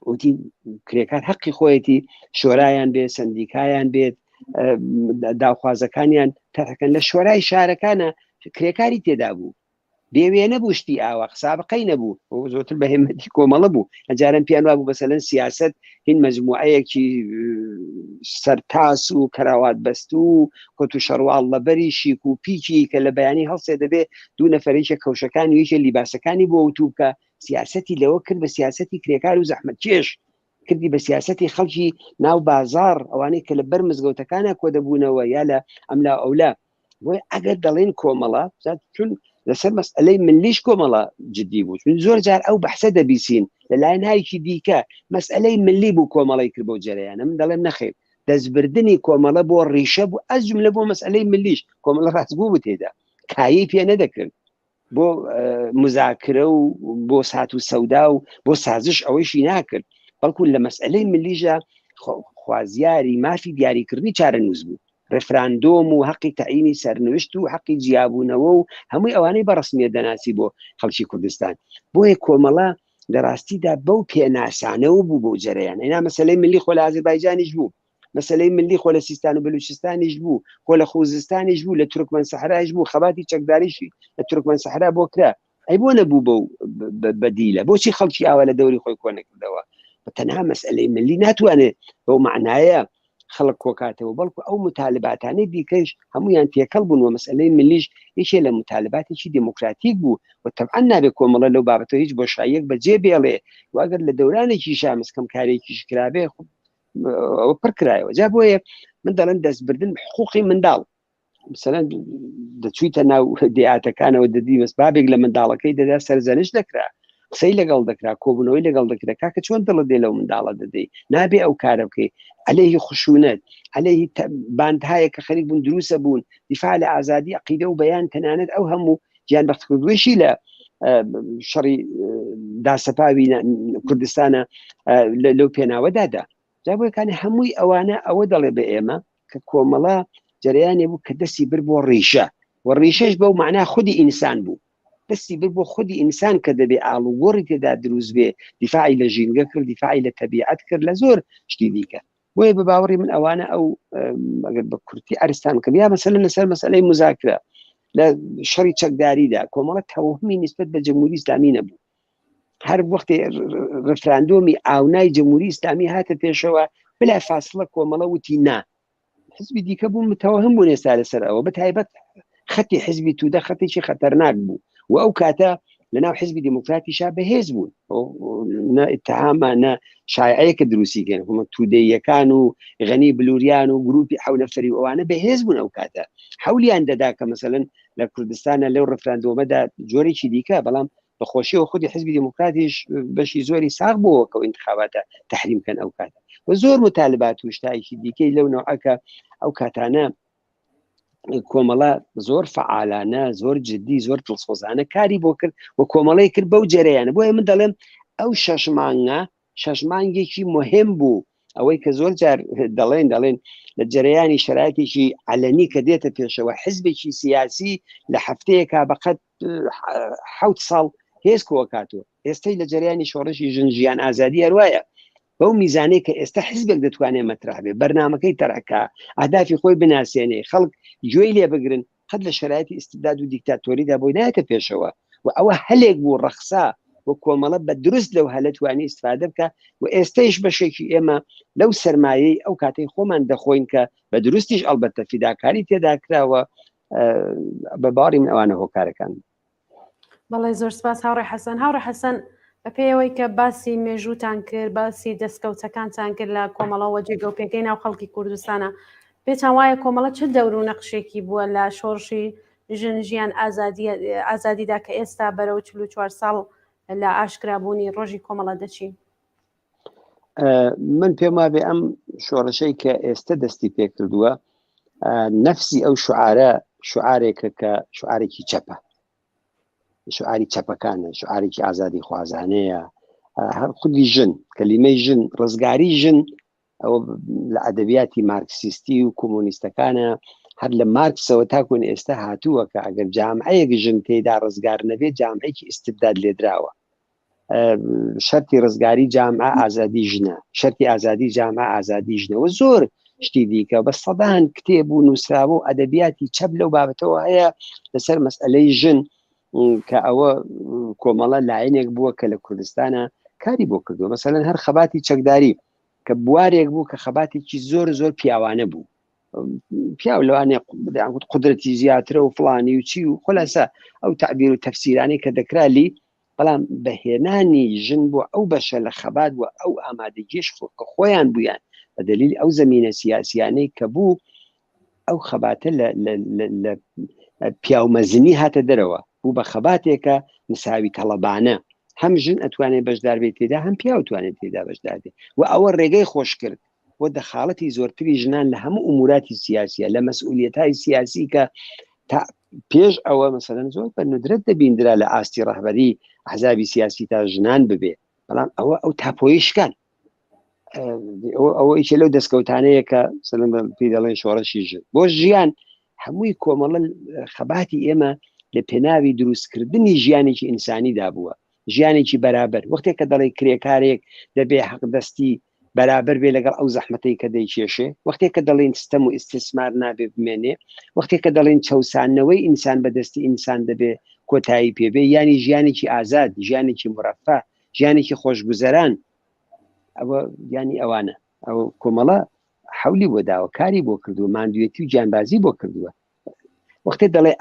وتی کرێکار حەقی خۆیەتی شۆرایان بێت سندیکایان بێت داوخوازەکانیان تەرەکەن لە شۆرای شارەکانە کرێکاری تێدا بوو بێوێ نەبوو شتی ئاوا سابقەی نەبوو زۆرتر بە هێمەتی کۆمەڵە بوو ئەجارم پیان وابوو بەسەلەن سیاست هین مەجموعەیەکی سەرتاس و کەراوات بەست و کۆت و شەڕواڵ لەبەری شیک و پیکی کە لە بەیانی هەڵسێ دەبێ دوو نەفەرێکە کەوشەکانی ویشە لیباسەکانی بۆ وتوو کە سیاسەتی لەوە کرد بە سیاسەتی کرێکار و زەحمەتکێش کردی بە سیاسەتی خەڵکی ناو بازار ئەوانەی کە لە بەر مزگەوتەکانە کۆ دەبوونەوە یا لە ئەملا ئەولا بۆی ئەگەر دەڵێن کۆمەڵە چون لەسەر مەسئلەی ملیش کۆمەڵە جدی بوو چون زۆر جار ئەو بەحسە دەبیسین لەلایەن هایکی دیکە مەسئلەی ملی بوو کۆمەڵی کرد بۆ جەرەیانە من دەڵێم نەخێر دەستبردنی کۆمەڵە بۆ ڕیشە بوو ئەس جملە بۆ مەسئلەی ملیش کۆمەڵە ڕاستبوو بوو تێدا کایی پێ نەدەکرد بۆ مزاکرە و بۆ سات و سەودا و بۆ سازش ئەوەیشی ناکرد بەڵکو لە مەسئلەی ملیژە خوازیاری مافی دیاریکردنی چارە نووس بوو ڕفراندۆم و حقی تعینی سەرنوشت و حقی جیابوونەوە و هەمووی ئەوانەی بەڕسمیە دەناسی بۆ خەڵکی کوردستان بۆیە کۆمەڵە لە ڕاستیدا بەو پێناسانەوە بوو بۆ جەرەیان هێنا مەسەلەی ملی خۆ لە ئازەربایجانیش بوو مەسەلەی ملی خۆ لە سیستان و بلوچستانیش بوو خۆ لە خوزستانیش بوو لە تورکمەن سەحرایش بوو خەباتی چەکداریشی لە تورکمەن سەحرا بۆ کرا ئەی بۆ نەبوو بەدیلە بۆچی خەڵکی ئاوا لە دەوری خۆی کۆ نەکردەوە تەنها مەسئلەی ملی ناتوانێت بەو معنایە خەڵک کۆکاتەوە بەڵکو ئەو متالباتانەی دیکەش هەمویان تێکەڵ بوون و مەسئلەی ملیش یەکێ لە متالباتێکی دموکراتیک بوو و طبعا نابێت کۆمەڵە لەو بابەتەوە هیچ بۆشاییەک بەجێ بێڵێ و ئەگەر لە دەورانێکی شامسکەم کارێکیش کرابێ ئەوە پڕ کرایەوە جا بۆیە من دەڵێن دەستبردن حقوقی منداڵ مثلا دەچوویتە ناو دیاتەکانەوە دەدی بەس بابێک لە منداڵەکەی دەدا سەرزەنش دەکرا قسەی لەگەڵ دەکرا کۆبوونەوەی لەگەڵ دەکرا کاکە چۆن دڵت دێ لەو منداڵە دەدەی نابێ ئەو کارە بکەی عليه خشونەت عليه باندهایە کە خەریک بوون دروسە بوون دیفاع لە ئازادی عقیدە و بەیان تەنانەت ئەو هەموو گیان بەختکردوێشی لە شەڕی داسەپاوی کوردستانە لەو پێناوەدادا جا بۆیەکانی هەمووی ئەوانە ئەوە دەڵێ بە ئێمە کە کۆمەڵە جەریانێ بوو کە دەستی بر بۆ ڕیشە و ڕیشەش بەو معنا خودی ئینسان بوو دەستی بر بۆ خودی ئینسان کە دەبێ ئاڵوگۆڕی تێدا دروست بێ دیفاعی لە ژینگە کرد دیفاعی لە تەبیعەت کرد لە زۆر شتی دیکە بۆیە بە باوەڕی من ئەوانە ئەو ئەگەر بە کورتی ئەرستان کرد یا مەسەلەن لەسەر مەسەلەی مزاکرە لە شەڕی چەکداریدا کۆمەڵە تەوهمی نسبەت بە جمهوری ئیسلامی نەبوو هەر وەختی ڕفراندۆمی ئاونای جمهوری ئیسلامی هاتە پێشەوە بلا فاصلە کۆمەڵە وتی نا حزبی دیکە بوو متەوهم بوون ئێستا لەسەر ئەوە بەتایبەت خەتی حزبی توودە خەتێکی خەتەرناک بوو و ئەو کاتە لەناو حزبی دیموکراتیشا بەهێز بوون نە ئتهامە نە شایعەیەکە دروستیکەن تودەیەکان و غەنی بلووریان و گروپی حەو نەفەری ئەوانە بەهێز بوون ئەو کاتە حەولیان دەدا کە مەسەلەن لە کوردستانە لەو ڕفراندۆمەدا جۆرێکی دیکە بەڵام بەخۆشیەوە خودی حزبی دیموکراتیش بەشی زۆری ساغ بووە کە انتخاباتە تحریمکەن ئەو کاتە و زۆر متالبات و شتایکی دیکەی لەو نوعەکە ئەو کاتانە کۆمەڵە زۆر فعالانە زۆر جدی زۆر دڵسۆزانە کاری بۆ کرد و کۆمەڵی کرد بەو جەرەیانە بۆیە من دەڵێم ئەو شەش مانگێکی مهم بوو ئەوەی کە زۆر جار دەڵێن لە جەرەیانی شرایطێکی علەنی کە دێتە پێشەوە حزبێکی سیاسی لە هەفتەیەکا بەقەت 7 ساڵ هێز کۆکاتوە ئێستای لە جەرەیانی شۆڕشی ژنجیان ئازادی هەروایە بەو میزانەی کە ئێستا حزبێک دەتوانێت مەترح بێ بەرنامەکەی تەرەکە ئەهدافی خۆی بناسیێنێ خەڵک گوێی لێ بگرن قەت لە شرایطی ئیستبداد و دیکتاتۆریدا بۆی نایەتە پێشەوە و ئەوە هەلێک بوو ڕەخسا و کۆمەڵە بە دروست لەو هەلەتوانی استفادە بکە و ئێستەیش بەشێکی ئێمە لەو سەرمایەی ئەو کاتەی خۆمان دەخۆین کە بە دروستیش ئەلبەتە فیداکاری تێدا کراوە بە باوەڕی من ئەوانە هۆکارەکان بەڵێ زۆر سپاس هاوڕێ حەسەن هاوڕێ حەسەن بە پێیەوەی کە باسی مێژووتان کرد باسی دەستکەوتەکانتان کرد لە کۆمەڵەوە جێگە و پێکەی ناو خەڵکی کوردستانە پێتان وایە کۆمەڵە چه دەور و نەقشێکی بووە لە شۆڕشی ژنجیان ئازادیدا کە ئێستا بەرەو 44 ساڵ لە ئاشکرابوونی ڕۆژی کۆمەڵە دەچین من پێم وابێ ئەم شۆڕشەی کە ئێستا دەستی پێ کردووە نەفسی ئەو شعارێکە کە شعارێکی چەپە شعاری چەپەکانە شعارێکی ئازادی خوازانەیە هەر خودی ژن کەلیمەی ژن ڕزگاری ژن ئەوە لە ئەدەبیاتی مارکسیستی و کۆمۆنیستەکانە هەر لە مارکسەوە تاکوون ئێستا هاتووە کە ئەگەر جامعەیەک ژن تێدا ڕزگار نەبێت جامعەیەکی استبداد لێدراوە شەرتی ڕزگاری جامعە ئازادی ژنە شەرتی ئازادی جامعە ئازادی ژنەوە زۆر شتی دیکە بە سەدان کتێب و نووسراوە و ئەدەبیاتی چەپ لەو بابەتەوە هەیە لەسەر مەسئلەی ژن کە ئەوە کۆمەڵە لایەنێک بووە کە لە کوردستانە کاری بۆ کردو. مەسەلەن هەر خەباتی چەکداری کە بوارێک بوو کە خەباتێکی زۆر پیاوانە بوو، پیاو لەوانێ قدرەتی زیاترە و فڵانی و چی و خلاصە ئەو تعبیر و تەفسیرانەی کە دەکرالی، بەڵام بەهێنانی ژن بۆ ئەو بەشە لە خەبات و ئەو ئامادەگیش کە خۆیان بوویان بە دلیل ئەو زمینە سیاسیانەی کە بوو، ئەو خەباتە لە پیاومەزنی هاتە دەرەوە بوو بە خەباتێکە مساوی تەڵەبانە، هەم ژن ئەتوانێت بەشدار بێت تێدا، هەم پیا توانێت تێدا بەشدار بێت و ئەوە ڕێگەی خۆش کرد بۆ دەخاڵەتی زۆرتری ژنان لە هەموو ئوموراتی سیاسیە، لە مەسئولیەت‌های سیاسی کە تا پێش ئەوە مەسەلەن زۆر بە ندرەت دەبیندرا لە ئاستی ڕەهبەری ئەحزابی سیاسی تا ژنان ببێ، بەڵام ئەو تاپۆیشکان ئەوە ئیچە لەو دەستکەوتانەیە کە سەلەن پێی دەڵێن شۆڕەشی ژن بۆ ژیان هەمووی کۆمەڵە خەباتی ئێمە لە پێناوی دروستکردنی ژیانێکی ئینسانیدا بووە، ژیانێکی بەرابەر. وەختێک کە دەڵێ کرێکارێک دەبێ حەقدەستی بەرابەر بێ لەگەڵ ئەو زەحمەتەی کە دەیکێشێ، وەختێک کە دەڵێن ستەم و ئیستثمار نابێ بمێنێ، وەختێک کە دەڵێن چەوسانەوەی ئینسان بەدەستی ئینسان دەبێ کۆتایی پێبێ، ینی ژیانێکی ئازاد، ژیانێکی مرەفە، ژیانێکی خۆشگوزەران، ئەوە ینی ئەوانە. ئەو کۆمەڵە حولی بۆ داوە، کاری بۆ کردووە، ماندوێتی و گیانبازی بۆ کردووە. وەختێک دەڵێ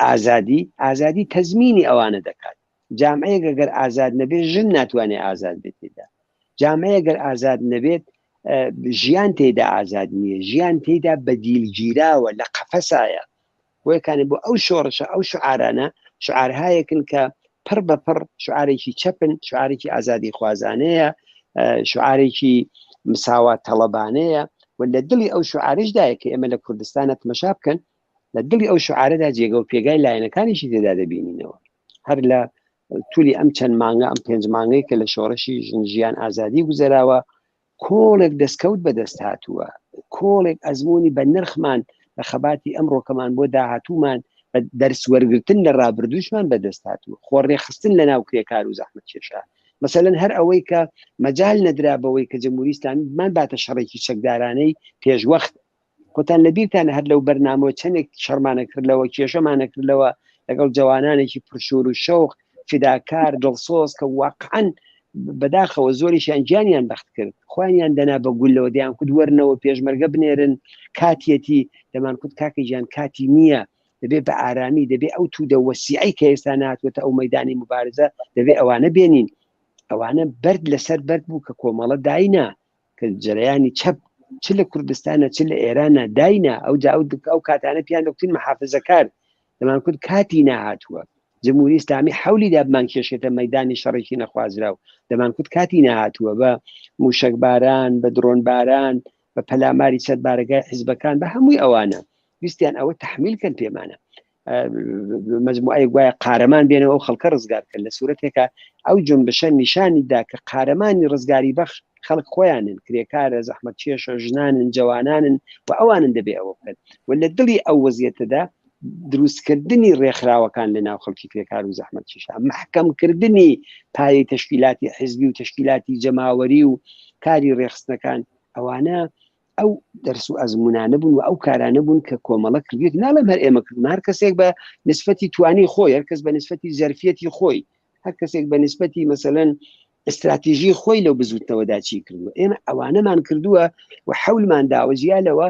ئازادی تەزمینی ئەوانە دەکات. جامعەیەک ئەگەر ئازاد نەبێت ژن ناتوانێت ئازاد بێت تێدا، جامعەیە ئەگەر ئازاد نەبێت ژیان تێدا ئازاد نییە، ژیان تێدا بەدیلگیراوە، لە قەفەسایە. بۆیەکانی بۆ ئەو شۆڕشە ئەو شعارانە شعارهایەکن کە پڕ بە پڕ شعارێکی چەپن، شعارێکی ئازادی خوازانەیە، شعارێکی مساوات تەڵەبانەیە و لە دڵی ئەو شعارشدایە کە ئێمە لە کوردستانە تمەشا بکەن، لە دڵی ئەو شعارەدا جێگە و پێگای لایەنەکانیشی تێدا دەبینینەوە. هەر لە تولی ئەم چەند مانگە ئەم 5 مانگەی کە لە شۆڕشی ژیان ئازادی گوزەراوە، کۆڵێک دەستکەوت بەدەست هاتووە، کۆڵێک ئەزمموی بە نرخمان لە خەباتی ئەمڕۆکەمان بۆ داهاتوومان بە دەرسوەرگرتن لە ڕابردوشمان بەدەست هاتووە، خۆڕێخستن لە ناو کرێکار و زەحمەت کێشە. مەسەلەن هەر ئەوەی کە مەجال نەدرابەوەی کە جمهوری ئیسلامی بمان باتە شەڕێکی چەکدارانەی پێشوەخت، خۆتان لەبیرتان هەر لەو بەرنامەوە چەندێک شەڕمانە کردلەوە، کێشەمانە کردلەوە لەگەڵ جوانانێکی پرشور و شەوق، فیداکار، دڵسۆز کە واقعاً بەداخەوە زۆریشیان گیانیان بەخت کرد، خۆیان دەنا بە گولەوە، دەیان کورد وەرنەوە پێشمەرگە بنێرن، کاتیەتی دەمان کورد کاکە گیان کاتی نییە، دەبێ بە ئارامی، دەبێ ئەو توودە وەسیعی کە ئێستا ناتوێتە ئەو مەیدانی مبارزە دەبێ ئەوانە بێنین. ئەوانە بەرد لەسەر بەرد بوو کە کۆمەڵە داینا، کە جەرەیانی چەپ چ لە کوردستانە چ لە ئێرانە داینا، ئەو کاتانە پیان دەکتین مەحافزەکار، دەمان کورد کاتی ناهاتووە. جمهوری ئیسلامی حولی دابمان کێشێتە مەیدانی شەڕێکی نەخوازراو، دەمان کورد کاتی ناهاتووە بە موشکباران، بە درۆنباران، بە پەلاماری چەت بارگای حیزبەکان، بە هەمووی ئەوانە ویستیان ئەوە تەحمیلکەن پێمانە مەجموعەیە گوایە قارەمان بێنەوە ئەو خەڵکە ڕزگار کرد. لە سوورەتێکە ئەو جنبشە نیشانیدا کە قارەمانی ڕزگاری بەخش خەڵک خۆیانن، کرێکارە، زەحمەت کێشە، ژنانن، جوانانن و ئەوانن دەبێ ئەوە بکەن. و لە دڵی ئەو وەزیەتەدا دروستکردنی ڕێکخراوەکان لە ناو خەڵکی کرێکار و زەحمەت کێشە، محکەمکردنی پایەی تەشکیلاتی حیزبی و تەشکیلاتی جەماوەری و کاری ڕێخستنەکان، ئەوانە ئەو دەرس و ئەزمونانە بوون و ئەو کارانە بوون کە کۆمەڵە کردوێت. ناڵێم هەر ئێمە کردن، هەر کەسێک بە نسبەتی توانی خۆی، هەر کەس بە نسبەتی زەرفیەتی خۆی، هەر کەسێک بە نسبەتی مەسەلەن استراتیژی خۆی لەو بزوتنەوەدا چی کردووە. ئێمە ئەوانەمان کردووە و حەولمان داوە ژیانەوە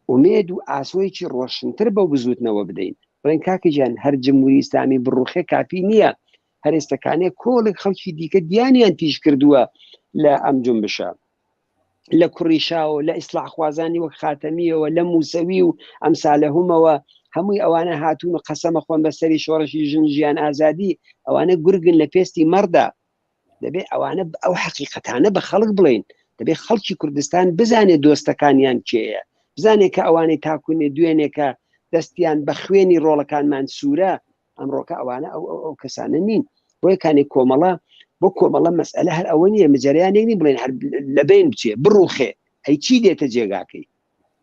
ئومێد و ئاسۆیکی ڕۆشنتر بەو بزوتنەوە بدەین. بڵێن کاکە گیان هەر جمهوری ئیسلامی بڕوخێ کافی نییە، هەر ئێستەکانێ کۆڵێک خەڵکی دیکە دیانیان تیژ کردووە لە ئەم جنبشە، لە کوڕیشاوە، لە ئیسلاح خوازانی وەک خاتەمیەوە، لە موسەوی و ئەمسالەهمەوە، هەمووی ئەوانە هاتوون و قەسەمە خۆن بەسەری شۆڕشی ژن ژیان ئازادی. ئەوانە گورگن لە پێستی مەردا. دەبێ ئەوانە ئەو حەقیقەتانە بە خەڵک بڵێن، دەبێ خەڵکی کوردستان بزانێ دۆستەکانیان کێیە، بزانێ کە ئەوانەی تاکوونێ دوێنێکە دەستیان بە خوێنی ڕۆڵەکانمان سوورە، ئەمڕۆکە ئەوانە ئەو کەسانە نین. بۆیە کانی کۆمەڵە بۆ کۆمەڵە مەسئلە هەر ئەوە نییە مجریانێنی بڵێن هەر لەبێن بچێ بڕوخێ ئەی چی دێتە جێگاکەی.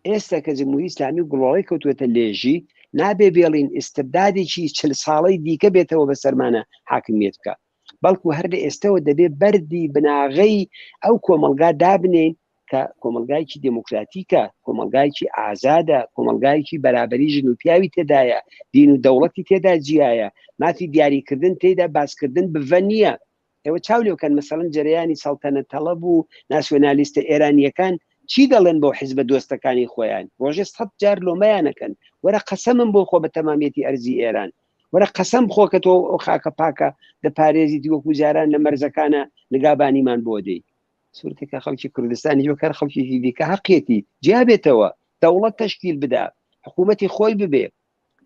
ئێستا کە جمهوری ئیسلامی گوڵۆڵی کەوتوێتە لێژی، نابێ بێڵین ئیستبدادێکی 40 ساڵەی دیکە بێتەوە بەسەرمانە حاکمیت بکە، بەڵکو هەر لە ئێستەوە دەبێ بەردی بناغەی ئەو کۆمەلگا دابنێن کە کۆمەلگایکی دموکراتیکە، کۆمەلگایکی ئازادە، کۆمەلگایکی بەرابەری ژن و پیاوی تێدایە، دین و دەوڵەتی تێدا جیایە، مافی دیاریکردن تێدا باسکردن بڤە نییە. ئێوە چاو لێوکەن مەسەڵەن جەرەیانی سەڵتەنەت تەڵەب و ناسیۆنالیستە ئێرانیەکان چی دەڵێن بۆ حیزبە دۆستەکانی خۆیان؟ ڕۆژێ 100 جار لۆمەیانەکەن، وەرە قەسەمم بۆ خۆ بە تەمامەتی ئەرزی ئێران، وەرە قەسەم خۆ کە تۆ ئەو خاکە پاکە دەپارێزی وەکو جاران لە مەرزەکانە نگابانیمان بۆ دەی. سوورتێکە خەڵکی کوردستانی جۆکار خەڵکی دیکە حەقێتی جیابێتەوە، دەوڵەت تەشکیل بدا، حکوومەتی خۆی ببێ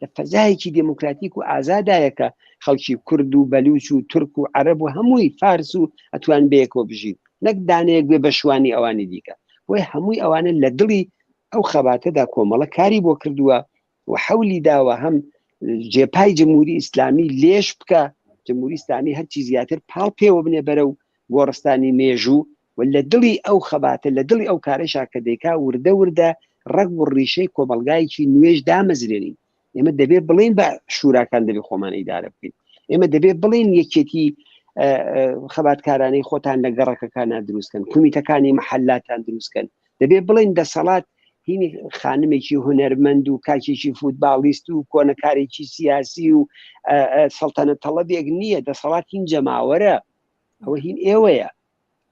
لە فەزایەکی دموکراتیک و ئازادایەکە خەڵکی کورد و بەلوچ و تورک و عەرەب و هەمووی فارس و ئەتوان بەیەکەوە بژین، نەک دانەیەک بێ بە شوانی ئەوانی دیکە. وی هەمووی ئەوانە لە دڵی ئەو خەباتەدا کۆمەڵە کاری بۆ کردووە و حەولی داوە هەم جێپای جمهوری ئیسلامی لێش بکە، جمهوری ئیسلامی هەرچی زیاتر پاڵ پێوە بنێ بەرەو گۆڕستانی مێژوو، و لە دڵی ئەو خەباتە لە دڵی ئەو کارەشا کە دەیکا وردە وردە ڕەگ و ڕیشەی کۆمەلگایکی نوێژ دامەزرێنین. ئێمە دەبێت بڵین بە شوراکان دەبێت خۆمان ئیدارە بکەین، ئێمە دەبێت بڵین یەکێتی خەباتکارانەی خۆتان لە گەڕەکەکانە دروستکەن، کومیتەکانی مەحەلاتان دروستکەن، دەبێت بڵین دەسەڵات هینی خانمێکی هونەرمەند و کاکێکی فوتباڵیست و کۆنەکارێکی سیاسی و سەڵتەنەت تەڵەبێک نییە، دەسەڵات هین جەماوەرە، ئەوە هین ئێوەیە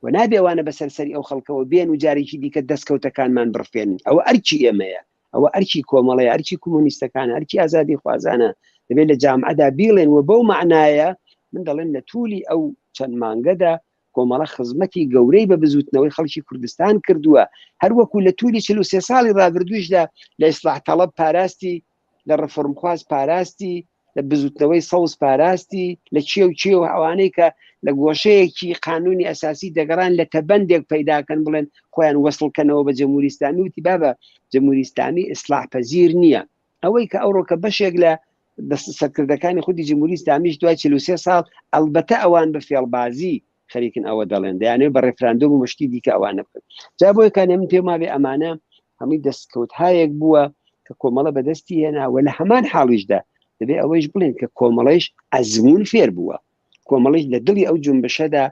و نابێوانە بەسەرسەری ئەو خەڵکەوە بێن و جارێکی دیکە دەستکەوتەکانمان بڕفێنن. ئەوە ئەرچی ئێمەیە، ئەوە ئەرچی کۆمەڵەیە، ئەرچی کۆمۆنیستەکانە، ئەرچی ئازادی خوازانە. دەبێت لە جامعەدا بیڵێن و بەو معنایە من دەڵێن لە توولی ئەو چەند مانگەدا کۆمەڵە خزمەتی گەورەی بە بزوتنەوەی خەڵکی کوردستان کردووە، هەروەکو لە توولی 43 ساڵی ڕابردووشدا لە ئیسلاح تەڵەب پاراستی، لە ڕەفۆرمخواز پاراستی، لە بزوتنەوەی سەوز پاراستی، لە چێ و چێ و ئەوانەی کە لە گۆشەیەکی قانونی ئەساسی دەگەڕان لە تەبەندێک پەیداکەن بڵێن خۆیان وەسڵکەنەوە بە جمهوری ئیسلامی، وتی بابە جمهوری ئیسلامی ئیسلاح پەزیر نییە. ئەوەی کە ئەوڕۆکە بەشێک لە سەرکردەکانی خودی جمهوری ئیسلامیش دوای 43 ساڵ ئەلبەتە ئەوان بە فێڵبازی خەریکن ئەوە دەڵێن، دەیانێت بە ڕێفراندۆم و مشتی دیکە ئەوانە بکەن. جا بۆیە کانێ من پێم وابێ ئەمانە هەمووی دەستکەوتهایەک بووە کە کۆمەڵە بەدەستی هێناوە. لە هەمان حاڵیشدا دەبێت ئەوەیش بڵێن کە کۆمەڵەیش ئەزمون فێر بووە، کۆمەڵیش لە دڵی ئەو جنبشەدا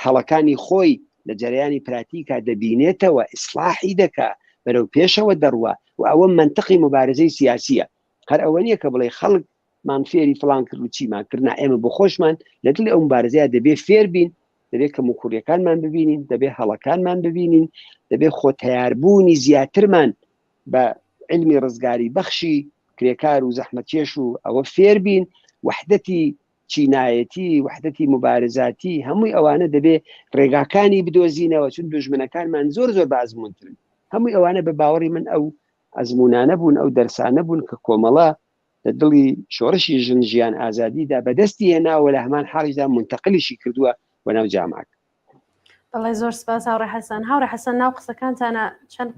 هەڵەکانی خۆی لە جەرەیانی پراتیکا دەبینێتەوە، ئیسلاحی دەکا، بەرەو پێشەوە دەڕوە و ئەوە منطقی مبارزەی سیاسیە. هەر ئەوە نییە کە بڵێ خەڵک مان فێری فلان کرد و چیمان کردنا، ئێمە بۆ خۆشمان لە دڵی ئەو مبارزەیە دەبێت فێر بین، دەبێت کە موکوریەکانمان ببینین، دەبێت هەڵەکانمان ببینین، دەبێت خۆتیاربوونی زیاترمان بە علمی ڕزگاری بەخشی کرێکار و زەحمەتکێش و ئەوە فێر بین، وحدەتی چینایەتی، وحدەتی مبارزاتی، هەمووی ئەوانە دەبێت ڕێگاکانی بدۆزینەوە، چون دوژمنەکانمان زۆر زۆر بازمونترن. هەمووی ئەوانە بە باوەڕی من ئەو ئەزمونانە بوون، ئەو دەرسانە بوون کە کۆمەڵە لە دڵی شۆڕشی ژن ژیان ئازادیدا بەدەستی هێناوە، لە هەمان حاڵیشدا منتەقلیشی کردووە بۆ ناو جامعەک. بەڵێ زۆر سپاس هاوڕێ حەسەن. هاوڕێ حەسەن، ناو قسەکانتانە چەند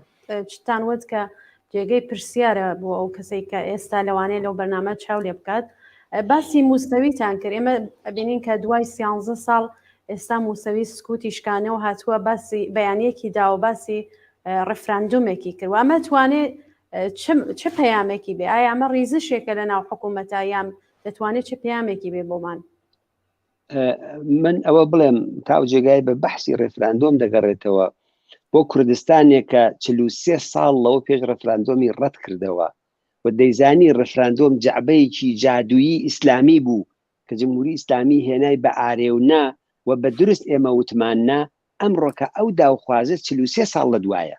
شتان وت کە جێگەی پرسیارە بۆ ئەو کەسێک کە ئێستا لەوانەیە لەو بەرنامە چاو لێ بکات. باسی موسەویتان کرد، ئێمە بینین کە دوای 13 ساڵ ئێستا موسەوی سکوتی شکانە و هاتووە باسی بەیانیەکی دا و باسی ڕفراندومێکی کرد. ئەمە توانێت چه پەیامێکی بێ؟ ئایا ئەمە ڕیزشێکە لە ناو حکوومەتە یان دەتوانێت چه پەیامێکی بێ بۆمان؟ من ئەوە بڵێم تاو جێگای بە بەحسی ڕێفراندۆم دەگەڕێتەوە بۆ کوردستانێک کە 43 ساڵ لەوە پێش ڕێفراندۆمی ڕەت کردەوە و دەیزانی ڕێفراندۆم جعبەیەکی جادویی ئیسلامی بوو کە جمهوری ئیسلامی هێنای بە ئارێونا و بە درست ئێمە وتماننا ئەمڕۆکە ئەو داوخوازە 43 ساڵ لە دوایە.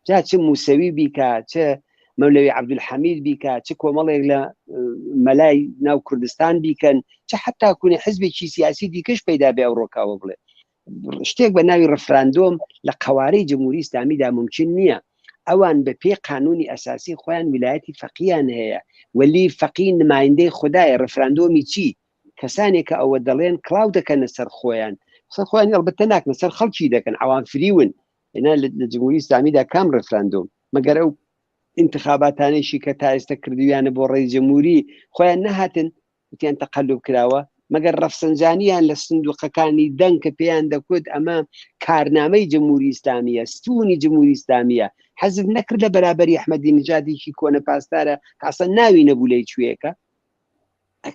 جا چه موسەوی بیکە، چه مەولەوی عەبدولحەمید بیکە، چه کۆمەڵێک لە مەلای ناو کوردستان بیکەن، چه حتا کوێنێ حزبێکی سیاسی دیکەش پەیدا بێ ئەو ڕۆکاوە بڵێ شتێک بە ناوی ڕفراندۆم لە قەوارەی جمهوری ئیسلامیدا ممکن نییە. ئەوان بە پێی قانونی ئەساسی خۆیان ویلایەتی فەقییان هەیە، وەلی فەقی نمایندەی خوددایە. ڕفراندۆمی چی؟ کەسانێک کە ئەوە دەڵێن کڵاو دەکەنە سەر خۆیان، سەر خۆیان ئەلبەتە ناکنە، سەر خەڵکی دەکەن، ئەوان فریون. هێنا لە جمهوری ئیسلامیدا کام ڕفراندۆم مەگەر ئەو انتخاباتانێکی کە تا ئێستا کردویانە بۆ ڕێی جمهوری خۆیان نەهاتن وتیان تەقەلوب کراوە، مەگەر ڕەفسەنجانیان لە سندوقەکانی دەنگ کە پێیان دەکوت ئەمە کارنامەی جمهوری ئیسلامیە، ستوونی جمهوری ئیسلامیە، حەزب نەکرد لە بەرابەری ئەحمەدی نژادێکی کۆنە پاسدارە کاسە ناوی نەبوو لەی کوێیەکە.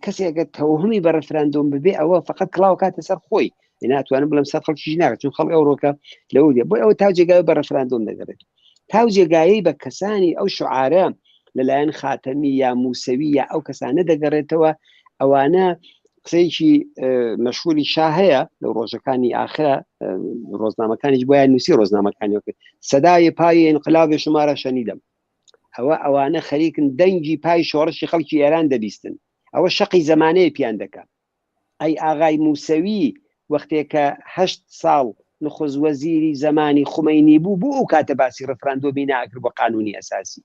کەسێکە تەوهمی بە ڕفراندۆم ببێ ئەوە فقط کڵاو کاتە سەر خۆی، ناتوانم بڵم سەد خەڵکیش ناکات چون خەڵک ئەوڕۆکە لەو دێ بۆی ئەوە تاوجێگای بە ڕەفراندۆم دەگەڕێت تاوجێگایی بە کەسانی ئەو شعارە لەلایەن خاتەمی یا موسەوی یا ئەو کەسانە دەگەڕێتەوە ئەوانە قسەیەکی مەشهوری شاه هەیە لەو ڕۆژەکانی ئاخرە ڕۆژنامەکانیش بۆیان نووسی ڕۆژنامەکانی وەکرد سەدای پای انقلابی شمارە شەنیدەم ئەوانە خەریکن دەنگی پای شۆڕشی خەڵکی ئێران دەبیستن ئەوە شەقی زەمانەیە پیان دەکات ئەی ئاغای موسەوی وەختێکە 8 ساڵ نخۆزوەزیری زمانی خومەینی بوو بۆ ئەو کاتە باسی ڕەفراندۆمی ناکرد بۆ قانونی ئەساسی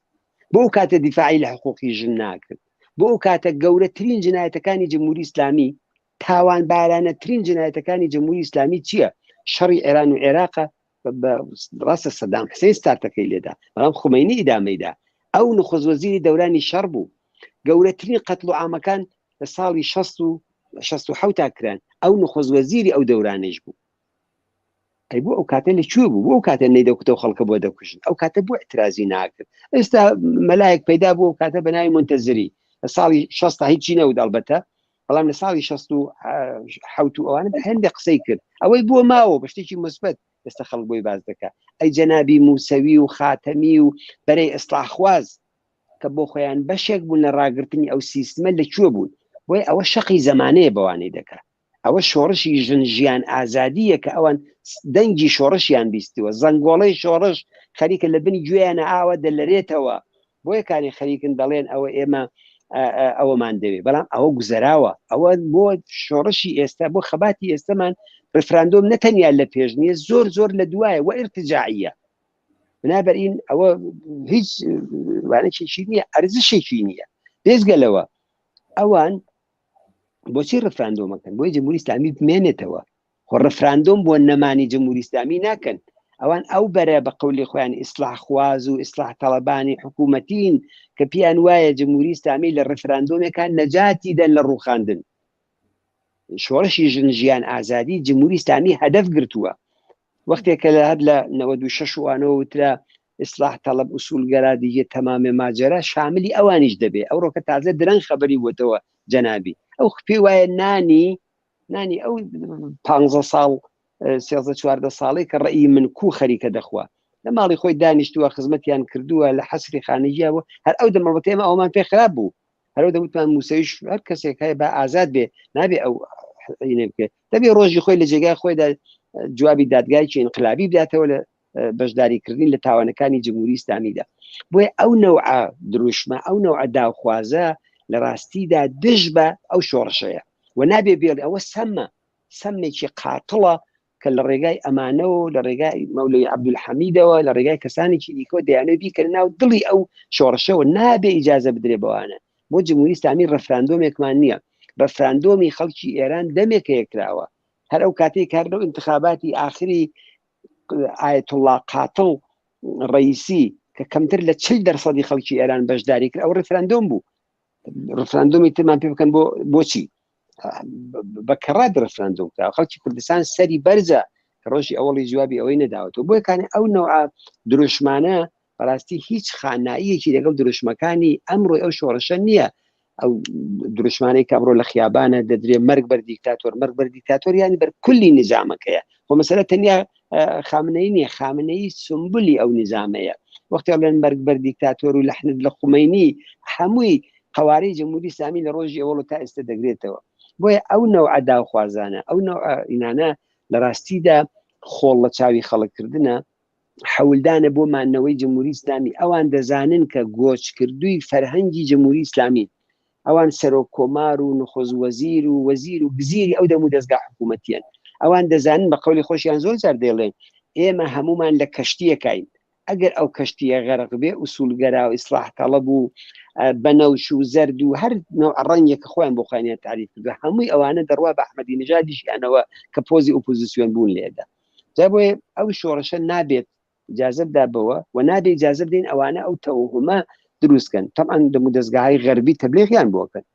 بۆ ئەو کاتە دیفاعی لە حقوقی ژن ناکرد بۆ ئەو کاتە گەورەترین جنایەتەکانی جمهوری ئیسلامی تاوان بارانەترین جنایەتەکانی جمهوری ئیسلامی چییە شەڕی ئێران و عێراقە ڕاستە سەدام حسین ستارتەکەی لێدا بەڵام خومەینی ئیدامەیدا ئەو نخۆزوەزیری دەورانی شەڕ بوو گەورەترین قەتڵ و عامەکان لە ساڵی 1960 کران ئەو نخۆزوەزیری ئەو دەورانش بوو ئەی بۆ ئەو کاتە لەکوێ بوو بۆ ئەو کاتە نەیدەکوتەوە خەڵکە بۆ دەکوژن ئەو کاتە بۆ اعترازی ناکرد ئێستا مەلایەک پەیدا بوو ئەو کاتە بەناوی منتەزری لە ساڵی 60 هیچی نەوت ئەڵبەتە بەڵام لە ساڵی 67 ئەوانە بە هەندێک قسەی کرد ئەوەی بۆ ماوە بە شتێکی مثبت ئێستا خەڵک بۆی باز دەکات ئەی جەنابی موسەوی و خاتەمی و بەرەی ئیسلاحخواز کە بۆ خۆیان بەشێک بوون لە ڕاگررتنی ئەو سیستمە لەکوێ بوون بۆی ئەوە شەقی زەمانەیە بەوانەی دەکات ئەوە شۆڕشی ژن ژیان ئازادیە کە ئەوان دەنگی شۆڕشیان بیستیوە زەنگۆڵەی شۆڕش خەریکە لە بنی گوێیانە ئاوە دەلەرێتەوە بۆیە کاری خەریکن دەڵێن ئەوە ئێمە ئەوەمان دەوێت بەڵام ئەوە گوزەراوە ئەوە بۆ شۆڕشی ئێستا بۆ خەباتی ئێستامان ڕفراندۆم نەتەنیا لە پێش نییە زۆر زۆر لە دوایە و ئرتجاعیە بنابەرئین ئەوە هیچ وانەیەکی نییە ئەرزشێکی نییە بێزگەلەوە ئەوان بۆچی ڕفراندۆمەکەن بۆی جمهوری ئیسلامی بمێنێتەوە خۆ ڕفراندۆم بۆ نەمانی جمهوری ئیسلامی ناکەن ئەوان ئەو بەرە بە قەولی خۆیان ئیسلاح خواز و ئیسلاح تەڵەبانی حکوومەتین کە پیان وایە جمهوری ئیسلامی لە ڕفراندۆمێکان نەجاتی دەن لە ڕووخاندن شۆڕشی ژن ژیان ئازادی جمهوری ئیسلامی هەدەف گرتووە وەختێکە لە هەر لە 96 وانەوە وترا ئیسلاح تەڵەب ئوسولگەرا دیگە تەمامێ ماجەرا شاملی ئەوانیش دەبێ ئەو ڕۆکە تازە درەنگ خەبەری بۆتەوە جەنابی ئەو پێی وایە نانی ئەو 15 ساڵ 14 ساڵی کە ڕێی من کوو خەریکە دەخوا لە ماڵی خۆی دانیشتووە خزمەتیان کردووە لە حەسری خانگیەوە هەر ئەو دەمەڵەت ئێمە ئەومان پێ خراپ بوو هەرو دەوتمان موسەویش هەر کەسێک هەیە بە ئازاد بێ نابێ ئەو بکە دەبێ ڕۆژی خۆی لە جێگای خۆیدا جوابی دادگایکی انقلابی بداتەوە لە بەشداریکردین لە تاوانەکانی جمهوری ئیسلامیدا بۆیە ئەو نەوعە دروشمە ئەو نەوعە داوخوازە لە ڕاستیدا دژ بە ئەو شۆڕشەیە و نابێ بێڵ ئەوە سەمێکی قاتڵە کە لە ڕێگای ئەمانەوە لە ڕێگای مەولەی عەبدولحەمیدەوە لە ڕێگای کەسانێکی دیکە دەیانەوێت بیکەن ناو دڵی ئەو شۆڕشەوە نابێ ئیجازە بدرێ بەوانە بۆ جمهوری ئیسلامی ڕەفراندۆمێکمان نییە ڕەفراندۆمی خەڵکی ئێران دەمێکە یەکراوە هەر ئەو کاتێک کار لەو انتخاباتی ئاخری ئایەت الله قاتڵ ڕئیسی کە کەمتر لە 40% خەڵکی ئێران بەشداری کرد ئەو ڕەفراندۆم بوو ڕەفراندۆمی ترمان پێ بکەن بۆچی بەکەڕات ڕەفراندۆم کرا خەڵکی کوردستان سەری بەرزە کە ڕۆژی ئەوڵی جوابی ئەوەی نەداوەتەوە بۆیە کانێ ئەو نەوعە دروشمانە بەڕاستی هیچ خاناییەکی لەگەڵ دروشمەکانی ئەمڕۆی ئەو شۆڕشە نییە ئەو دروشمانەی کە ئەمڕۆ لە خیابانە دەدرێت مەرگ بەر دیکتاتۆر مەرگ بەر دیکتاتۆر یانی بەر کولی نظامەکەیە خۆ مەسەلە تەنیا خامنەی نییە خامنەی سمبولی ئەو نظامەیە وەختی ئەڵێن مەرگ بەر دیکتاتۆر و لەحنت لە خومەینی هەمووی قەوارەی جمهوری ئیسلامی لە ڕۆژی ئەوڵ تا ئێستا دەگرێتەوە بۆیە ئەو نەوعە داوخوازانە ئەو نەوعە ئینانە لە ڕاستیدا خۆڵ لە چاوی خەڵککردنە حەولدانە بۆ مانەوەی جمهوری ئیسلامی ئەوان دەزانن کە گۆچکردووی فەرهەنگی جمهوری ئیسلامی ئەوان سەرۆک کۆمار و نخۆز وەزیر و وەزیر و گزیری ئەو دەمو دەستگا حکوومەتیان ئەوان دەزانن بە قەولی خۆشیان زۆر جار دەڵێن ئێمە هەمومان لە کەشتیەکین ئەگەر ئەو کەشتیە غەرق بێ ئوسولگەرا و ئیسلاح تەڵەب و بەنەوش و زەرد و هەر ڕەنگێکە خۆیان بۆ خۆیان تعریف کردو هەمووی ئەوانە دەڕوا بە ئەحمەدی نژادیشیانەوە کە پۆزی ئۆپۆزیسیۆن بوون لێدا جا بۆیە ئەو شۆڕشە نابێت اجازه بدا بوا و نابێ اجازه بدەین ئەوانە ئەو تەوهمە دروستکەن طبعا دەمو دەستگاهای غەربی تەبلیغیان بۆکەن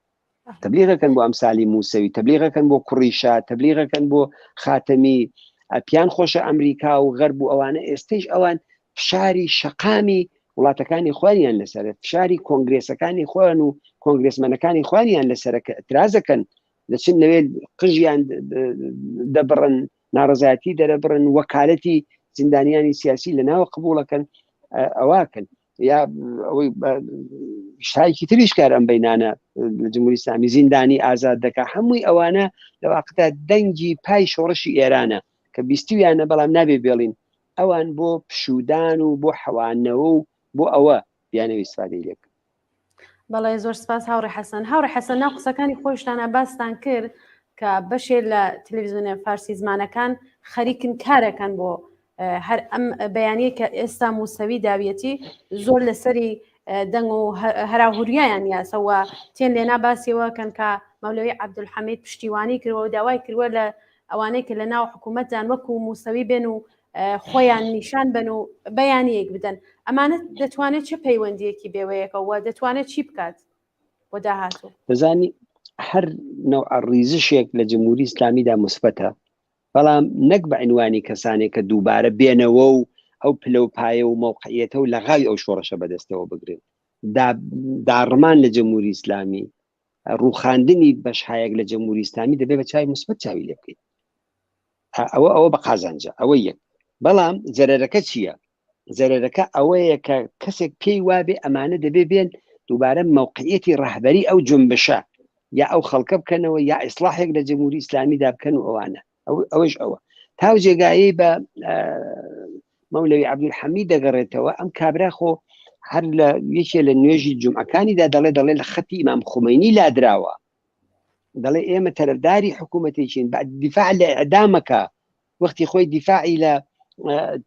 تەبلیغەکەن بۆ ئەمسالی موسەوی تەبلیغەکەن بۆ کوڕیشا تەبلیغەکەن بۆ خاتەمی پیان خۆشە ئەمریکا و غەرب و ئەوانە ئێستش ئەوان فشاری شەقامی وڵاتەکانی خوانیان لەسەر فشاری کۆنگرێسەکانی خوان و کۆنگرێسمەنەکانی خوانیان لەسەرکە ئەترازەکەن دەچن لەوێ قژیان دەبڕن، ناڕزایەتی دەرەبڕن، وەکالەتی زیندانیانی سیاسی لە ناوە قبوڵەکەن ئەواکەن یا ئەوەی شتایکی تریش کار ئەم بەینانە لە جمهوری ئیسلامی زیندانی ئازاد دەکا. هەمووی ئەوانە لەواقعتا دەنگی پای شۆڕشی ئێرانە کە بیستویانە بەڵام نابێ بێڵین ئەوان بۆ پشودان و بۆ حەوانەوە و بۆ ئەوە بیانەوە ئیسفادەی لێک. بەڵێ زۆر سپاس هاوڕێ حەسەن. هاوڕێ حەسەن ناو قسەکانی خۆشتانە باستان کرد کە بەشێ لە تەلەڤیزیۆنە فارسی زمانەکان خەریکن کارەکەن بۆ هەر ئەم بەیانەیە کە ئێستا موسەوی داویەتی زۆر لەسەری دەنگ و هەراهوریایان یاسەوە تێن لێنا باسیەوەکەن کە مەولەوی عەبدولحەمید پشتیوانی کردەوە و داوای کردووە لە ئەوانەی کە لە ناو حکوومەتیان وەکو موسەوی بێن و خۆیان نیشان بن و بەیانیەک بدەن. ئەمانە دەتوانێت چه پەیوەندیەکی بێوەیەکەوە دەتوانێت چی بکات بۆ داهاتوو؟ دەزانی هەر نەوع ڕیزشێک لە جمهوری ئیسلامیدا مثبەتە، بەڵام نەک بە عنوانی کەسانێک کە دووبارە بێنەوە و ئەو پلەپایە و مەوقعیەتە و لەغاوی ئەو شۆڕشە بەدەستەوە بگرن. داڕمان لە جمهوری ئیسلامی، ڕووخاندنی بەشهایەک لە جمهوری ئیسلامی دەبێت بە چاوی مثبەت چاوی لێ بکەیت. ئەوە بە قازانجە ئەوە یەک. بەڵام زەرەرەکە چییە؟ زەرەرەکە ئەوەیە کە کەسێک پێی وابێ ئەمانە دەبێ بێن دووبارە مەوقعیەتی ڕەهبەری ئەو جنبشە یا ئەو خەڵکە بکەنەوە یا ئیسلاحێک لە جمهوری ئیسلامیدا بکەن و ئەوانە ئەوەش ئەوە تاو جێگایی بە مەولەوی عەبدولحەمید دەگەڕێتەوە. ئەم کابرا خۆ هەر لە یەکێ لە نوێژی جومعەکانیدا دەڵێ لە خەتی ئیمام خومەینی لادراوە، دەڵێ ئێمە تەرەفداری حکوومەتێکین بە دیفاع لە ئەعدامەکە، وەختی خۆی دیفاعی لە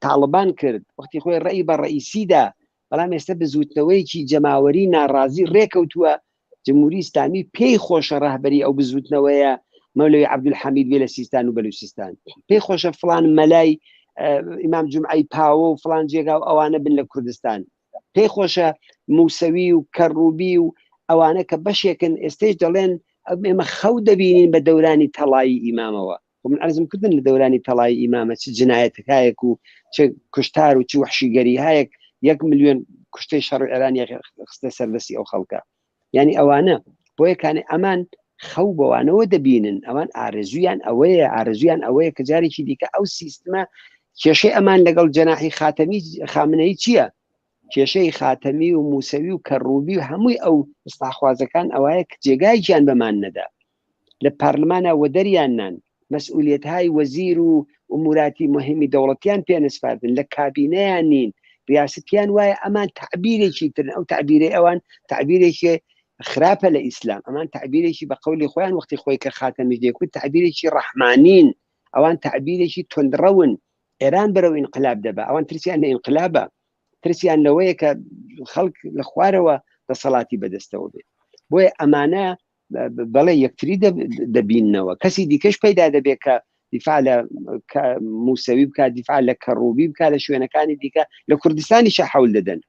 تاڵبان کرد، وەختی خۆی ڕێی بە ڕئیسیدا، بەڵام ئێستا بزوتنەوەیکی جەماوەری ناڕازی ڕێکەوتووە. جمهوری ئیسلامی پێی خۆشە ڕاهبەری ئەو بزوتنەوەیە مەولەوی عەبدولحەمید بێ لە سیستان و بەلوچستان، پێی خۆشە فڵان مەلای ئیمام جومعەی پاوە و فڵان جێگا و ئەوانە بن لە کوردستان، پێی خۆشە موسەوی و کەڕووبی و ئەوانە کە بەشێکن ئێستش دەڵێن ئێمە خەو دەبینین بە دەورانی تەڵایی ئیمامەوە. من عرضم کردن لە دەورانی تەڵایی ئیمامە چ جنایەتەکایەک و چ کوشتار و چ وحشیگەری هایەک 1 ملیۆن کوشتەی شەڕ ئێرانی خستە سەردەستی ئەو خەڵکە. یعنی ئەوانە بۆ یەکانێ ئەمان خەو بەوانەوە دەبینن، ئەوان ئارەزویان ئەوەیە کە جارێکی دیکە ئەو سیستمە کێشەی ئەمان لەگەڵ جەناحی خامنەیی چییە؟ کێشەی خاتەمی و موسەوی و کەڕووبی و هەمووی ئەو ئستاخوازەکان ئەوەیە کە جێگایکیان بەمان نەدا لە پارلمانە وە دەریاننان مەسئولیەتهای وەزیر و ئوموراتی مهمی دەوڵەتیان پێنسپاردن، لە کابینەیان نین، ریاستیان وایە ئەمان تعبیرێکی ترن. ئەو تعبیرێ ئەوان تعبیرێکی خراپە لە ئیسلام، ئەمان تعبیرێکی بە قەولی خۆیان وەختی خۆی کە خاتەمی دێکوت تعبیرێکی ڕەحمانین، ئەوان تعبیرێکی تندڕەون. ئێران بەرەو ئینقلاب دەبە، ئەوان ترسیان لە ئینقلابە، ترسیان لەوەیە کە خەڵک لە خوارەوە دەسەڵاتی بەدەستەوە بێت. بۆیە ئەمانە بەڵێ یەکتری دەبینەوە. کەسی دیکەش پەیدا دەبێت کە دیفاع لە موسەوی بکات، دیفاع لە کەڕووبی بکات لە شوێنەکانی دیکە. لە کوردستانیشە حەول دەدەن.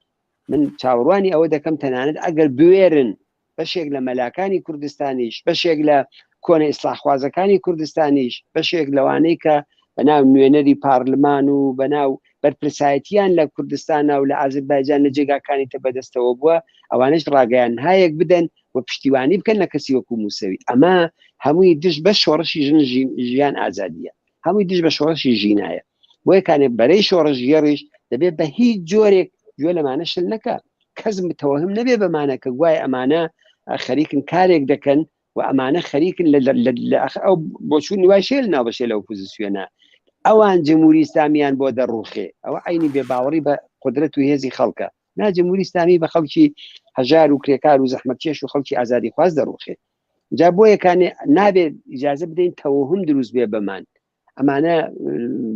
من چاوەڕوانی ئەوە دەکەم تەنانەت ئەگەر بوێرن بەشێک لە مەلاکانی کوردستانیش، بەشێک لە کۆنە ئیسلاحخوازەکانی کوردستانیش، بەشێک لەوانەی کە بەناو نوێنەری پارلمان و بەناو بەرپرسایەتیان لە کوردستانە و لە ئازربایجان لە جێگاکانی تە بەدەستەوە بووە، ئەوانش ڕاگەیان هایەک بدەن و پشتیوانی بکەن لە کەسی وەکو موسەوی. ئەمە هەمووی دش بە شۆڕشی ژیان ئازادیە، هەمووی دش بە شۆڕشی ژینایە. بۆ یەکانێ بەرەی شۆڕش ژێڕیش دەبێت بە هیچ جۆرێک گوێ لەمانە شل نەکە، کەس متەوەهم نەبێ بەمانە کە گوای ئەمانە خەریکن کارێک دەکەن و ئەمانە خەریکن ئەو بۆچوونی وای شێل ناوبەشێ لە ئۆپۆزیسیۆنە. ئەوان جمهوری ئیسلامیان بۆ دەڕوخێ، ئەوە عینی بێباوەڕی بە قودرەت و هێزی خەڵکە. نا جمهوری ئیسلامی بە خەڵکی هەژار و کرێکار و زەحمەتکێش و خەڵکی ئازادی خواز دەڕوخێ. جا بۆ یەکانێ نابێت ئیجازە بدەین تەوەهم دروست بێ بەمان. ئەمانە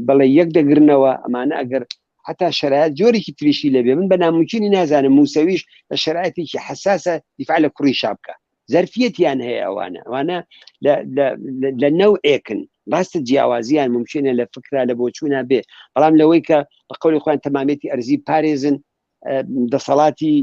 بەڵێ یەک دەگرنەوە، ئەمانە ئەگەر حتا شرایط جۆرێکی تریشی لەبێ، من بە ناممکنی نازانم موسەویش لە شرایطێکی حساسە دیفاع لە کوڕی شابکە. زەرفیەتیان هەیە ئەوانە لە نەوعێکن، ڕاستە جیاوازیان ممکنە لە فکرا لە بۆچوونە بێ، بەڵام لەوەی کە بە قەولی خۆیان تەمامێتی ئەرزی پارێزن دەسەڵاتی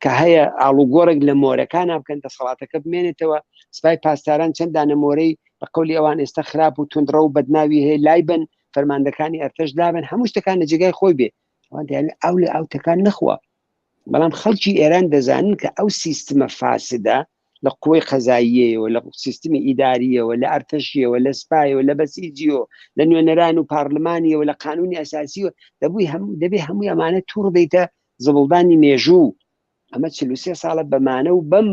کە هەیە ئاڵوگۆڕێک لە مۆرەکانە بکەن دەسەڵاتەکە بمێنێتەوە. سپای پاسداران چەندانە مۆرەی بە قەولی ئەوان ئێستا خراپ و توندڕە و بەدناوی هەیە لای بن، فەرماندەکانی ئەرتەش دابن، هەموو شتەکان لە جێگای خۆی بێ، ئەوان دەیانێت ئەو لە ئەوتەکان نەخوا. بەڵام خەڵکی ئێران دەزانن کە ئەو سیستمە فاسدە لە قوی قەزاییەوە لە سیستمی ئیداریەوە لە ئەرتەشیەوە لە سپایەوە لە بەسیجیەوە لە نوێنەران و پارلمانیەوە لە قانونی ئەساسیەوە دەبێ هەمووی ئەمانە توڕ دەیتە زبڵدانی مێژوو ئەمە 43 ساڵە بەمانە و بەم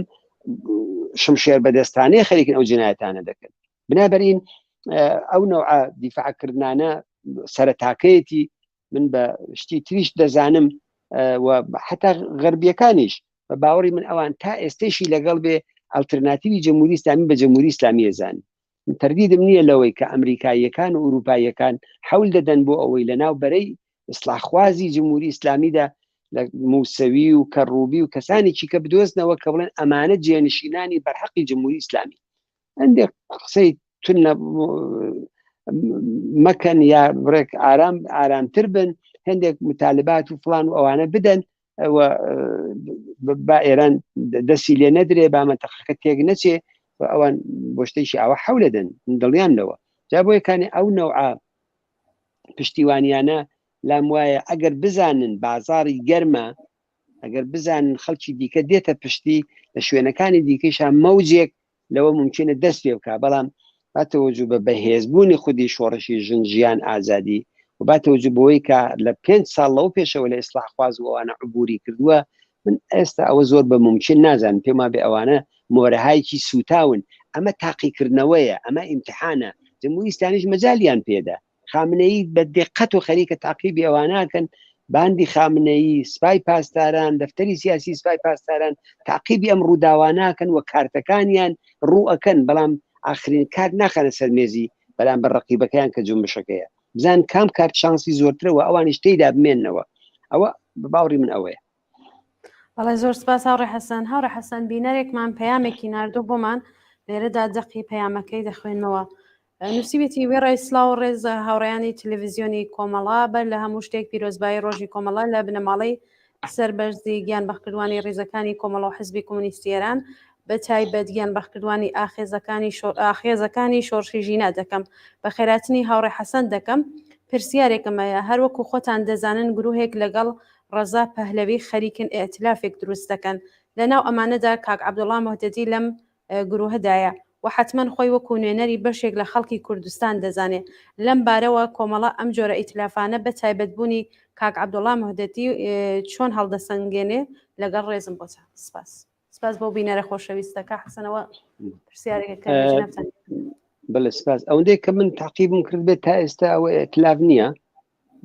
شمشێر بەدەستانەیە خەریکن ئەو جنایەتانە دەکەن. بنابەرین ئەو نوع دیفاعکردانە سەرەتاکەیەتی من بە شتی تریش دەزانم و حتا غەربیەکانیش بە باوەڕی من ئەوان تا ئێستێشی لەگەڵ بێ ئالترناتیوی جمهوری ئیسلامی بە جمهوری ئیسلامی ئەزانن. تردیدم نییە لەوەی کە ئەمریکاییەکان و ئوروپاییەکان حەول دەدەن بۆ ئەوەی لەناو بەرەی ئیسلاحخوازی جمهوری ئیسلامیدا لە موسەوی و کەڕووبی و کەسانێکی کە بدۆزنەوە کە بڵێن ئەمانە جێنشینانی بەرحەقی جمهوری ئیسلامی هەندێک قسەی تون مەکەن یا بڕێک ئارامتر بن هەندێک متالبات و فڵان و ئەوانە بدەن با ئێران دەستی لێ نەدرێ با مەنتەقەکە تێک نەچێ و ئەوان بۆ شتێکی ئاوە حەولە دەن دڵیان لەوە جا بۆ یەکانی ئەو نەوعە پشتیوانیانە لام وایە ئەگەر بزانن بازاری گەرمە ئەگەر بزانن خەڵکی دیکە دێتە پشتی لە شوێنەکانی دیکەیشان مەوجێک لەوە ممکنە دەست پێ بکە بەڵام باتەوەجو بە بەهێزبوونی خودی شۆڕشی ژیان ئازادی و باتەوەجو بەوەی کە لە 5 ساڵ لەو پێشەوە لە ئیسلاحخواز و ئەوانە عبوری کردووە من ئێستا ئەوە زۆر بە ممکن نازانم پێما بێ ئەوانە مۆرەهایکی سوتاون ئەمە تاقیکردنەوەیە ئەمە ئیمتحانە جمهوری ئیسلامیش مەجالیان پێدا خامنەیی بە دقت و خەریکە تاقیبی ئەواناکەن باندی خامنەیی سپای پاسداران دەفتەری سیاسی سپای پاسداران تاقیبی ئەم ڕووداواناکەن و کارتەکانیان ڕوئەکەن بەڵام ئاخرین کار ناخەنە سەرمێزی بەلام بە ڕقیبەکەیان کە جومبشەکەیە بزان کام کارت شانسی زۆرترەوە ئەوانیش تێیدا بمێننەوە ئەوە بە باوەڕی من ئەوەیە. بەڵێ زۆر سپاس هاوڕێ حەسەن. هاوڕێ حەسەن بینەرێکمان پەیامێکی ناردوو بۆمان لێرەدا دەقی پەیامەکەی دەخوێنمەوە. نووسیوێتی وێ ڕێسلااو ڕێز هاوڕێیانی تەلەڤیزیۆنی کۆمەڵا بەر لە هەموو شتێک پیرۆزبایی ڕۆژی کۆمەڵا لە بنەماڵەی سەربەرزی گیانبەخکردوانی ڕێزەکانی کۆمەڵە و حزبی کۆمونیستی ئێران بە تایبەت گیانبەخکردوانی ئاخێزەکانی شۆڕشی ژینە دەکەم. بە خێراتنی هاوڕێ حەسەن دەکەم پرسیارێکمەیە هەروەکو خۆتان دەزانن گروهێک لەگەڵ ڕەزا پەهلەوی خەریکن ئێتلافێک دروست دەکەن لەناو ئەمانەدا کاک عەبدوڵڵا موحدەدی لەم گروهدایە و حتمما خۆی وەکو نوێنەری بەشێک لە خەڵکی کوردستان دەزانێت لەم بارەوە کۆمەڵە ئەم جۆرە ئیتلافانە بە تایبەتبوونی کاک عەبدوڵڵا موحدەدی چۆن هەڵدەسەنگێنێ لەگەڵ ڕێزم بۆتە. سپاس بۆ بینەرە خۆشەویستەکە حەسەنەوە پرسیارێکەکە بەڵێ سپاس ئەوەندەی کە من تاقیبم کرد بێت تا ئێستا ئەوە ئیتلاف نییە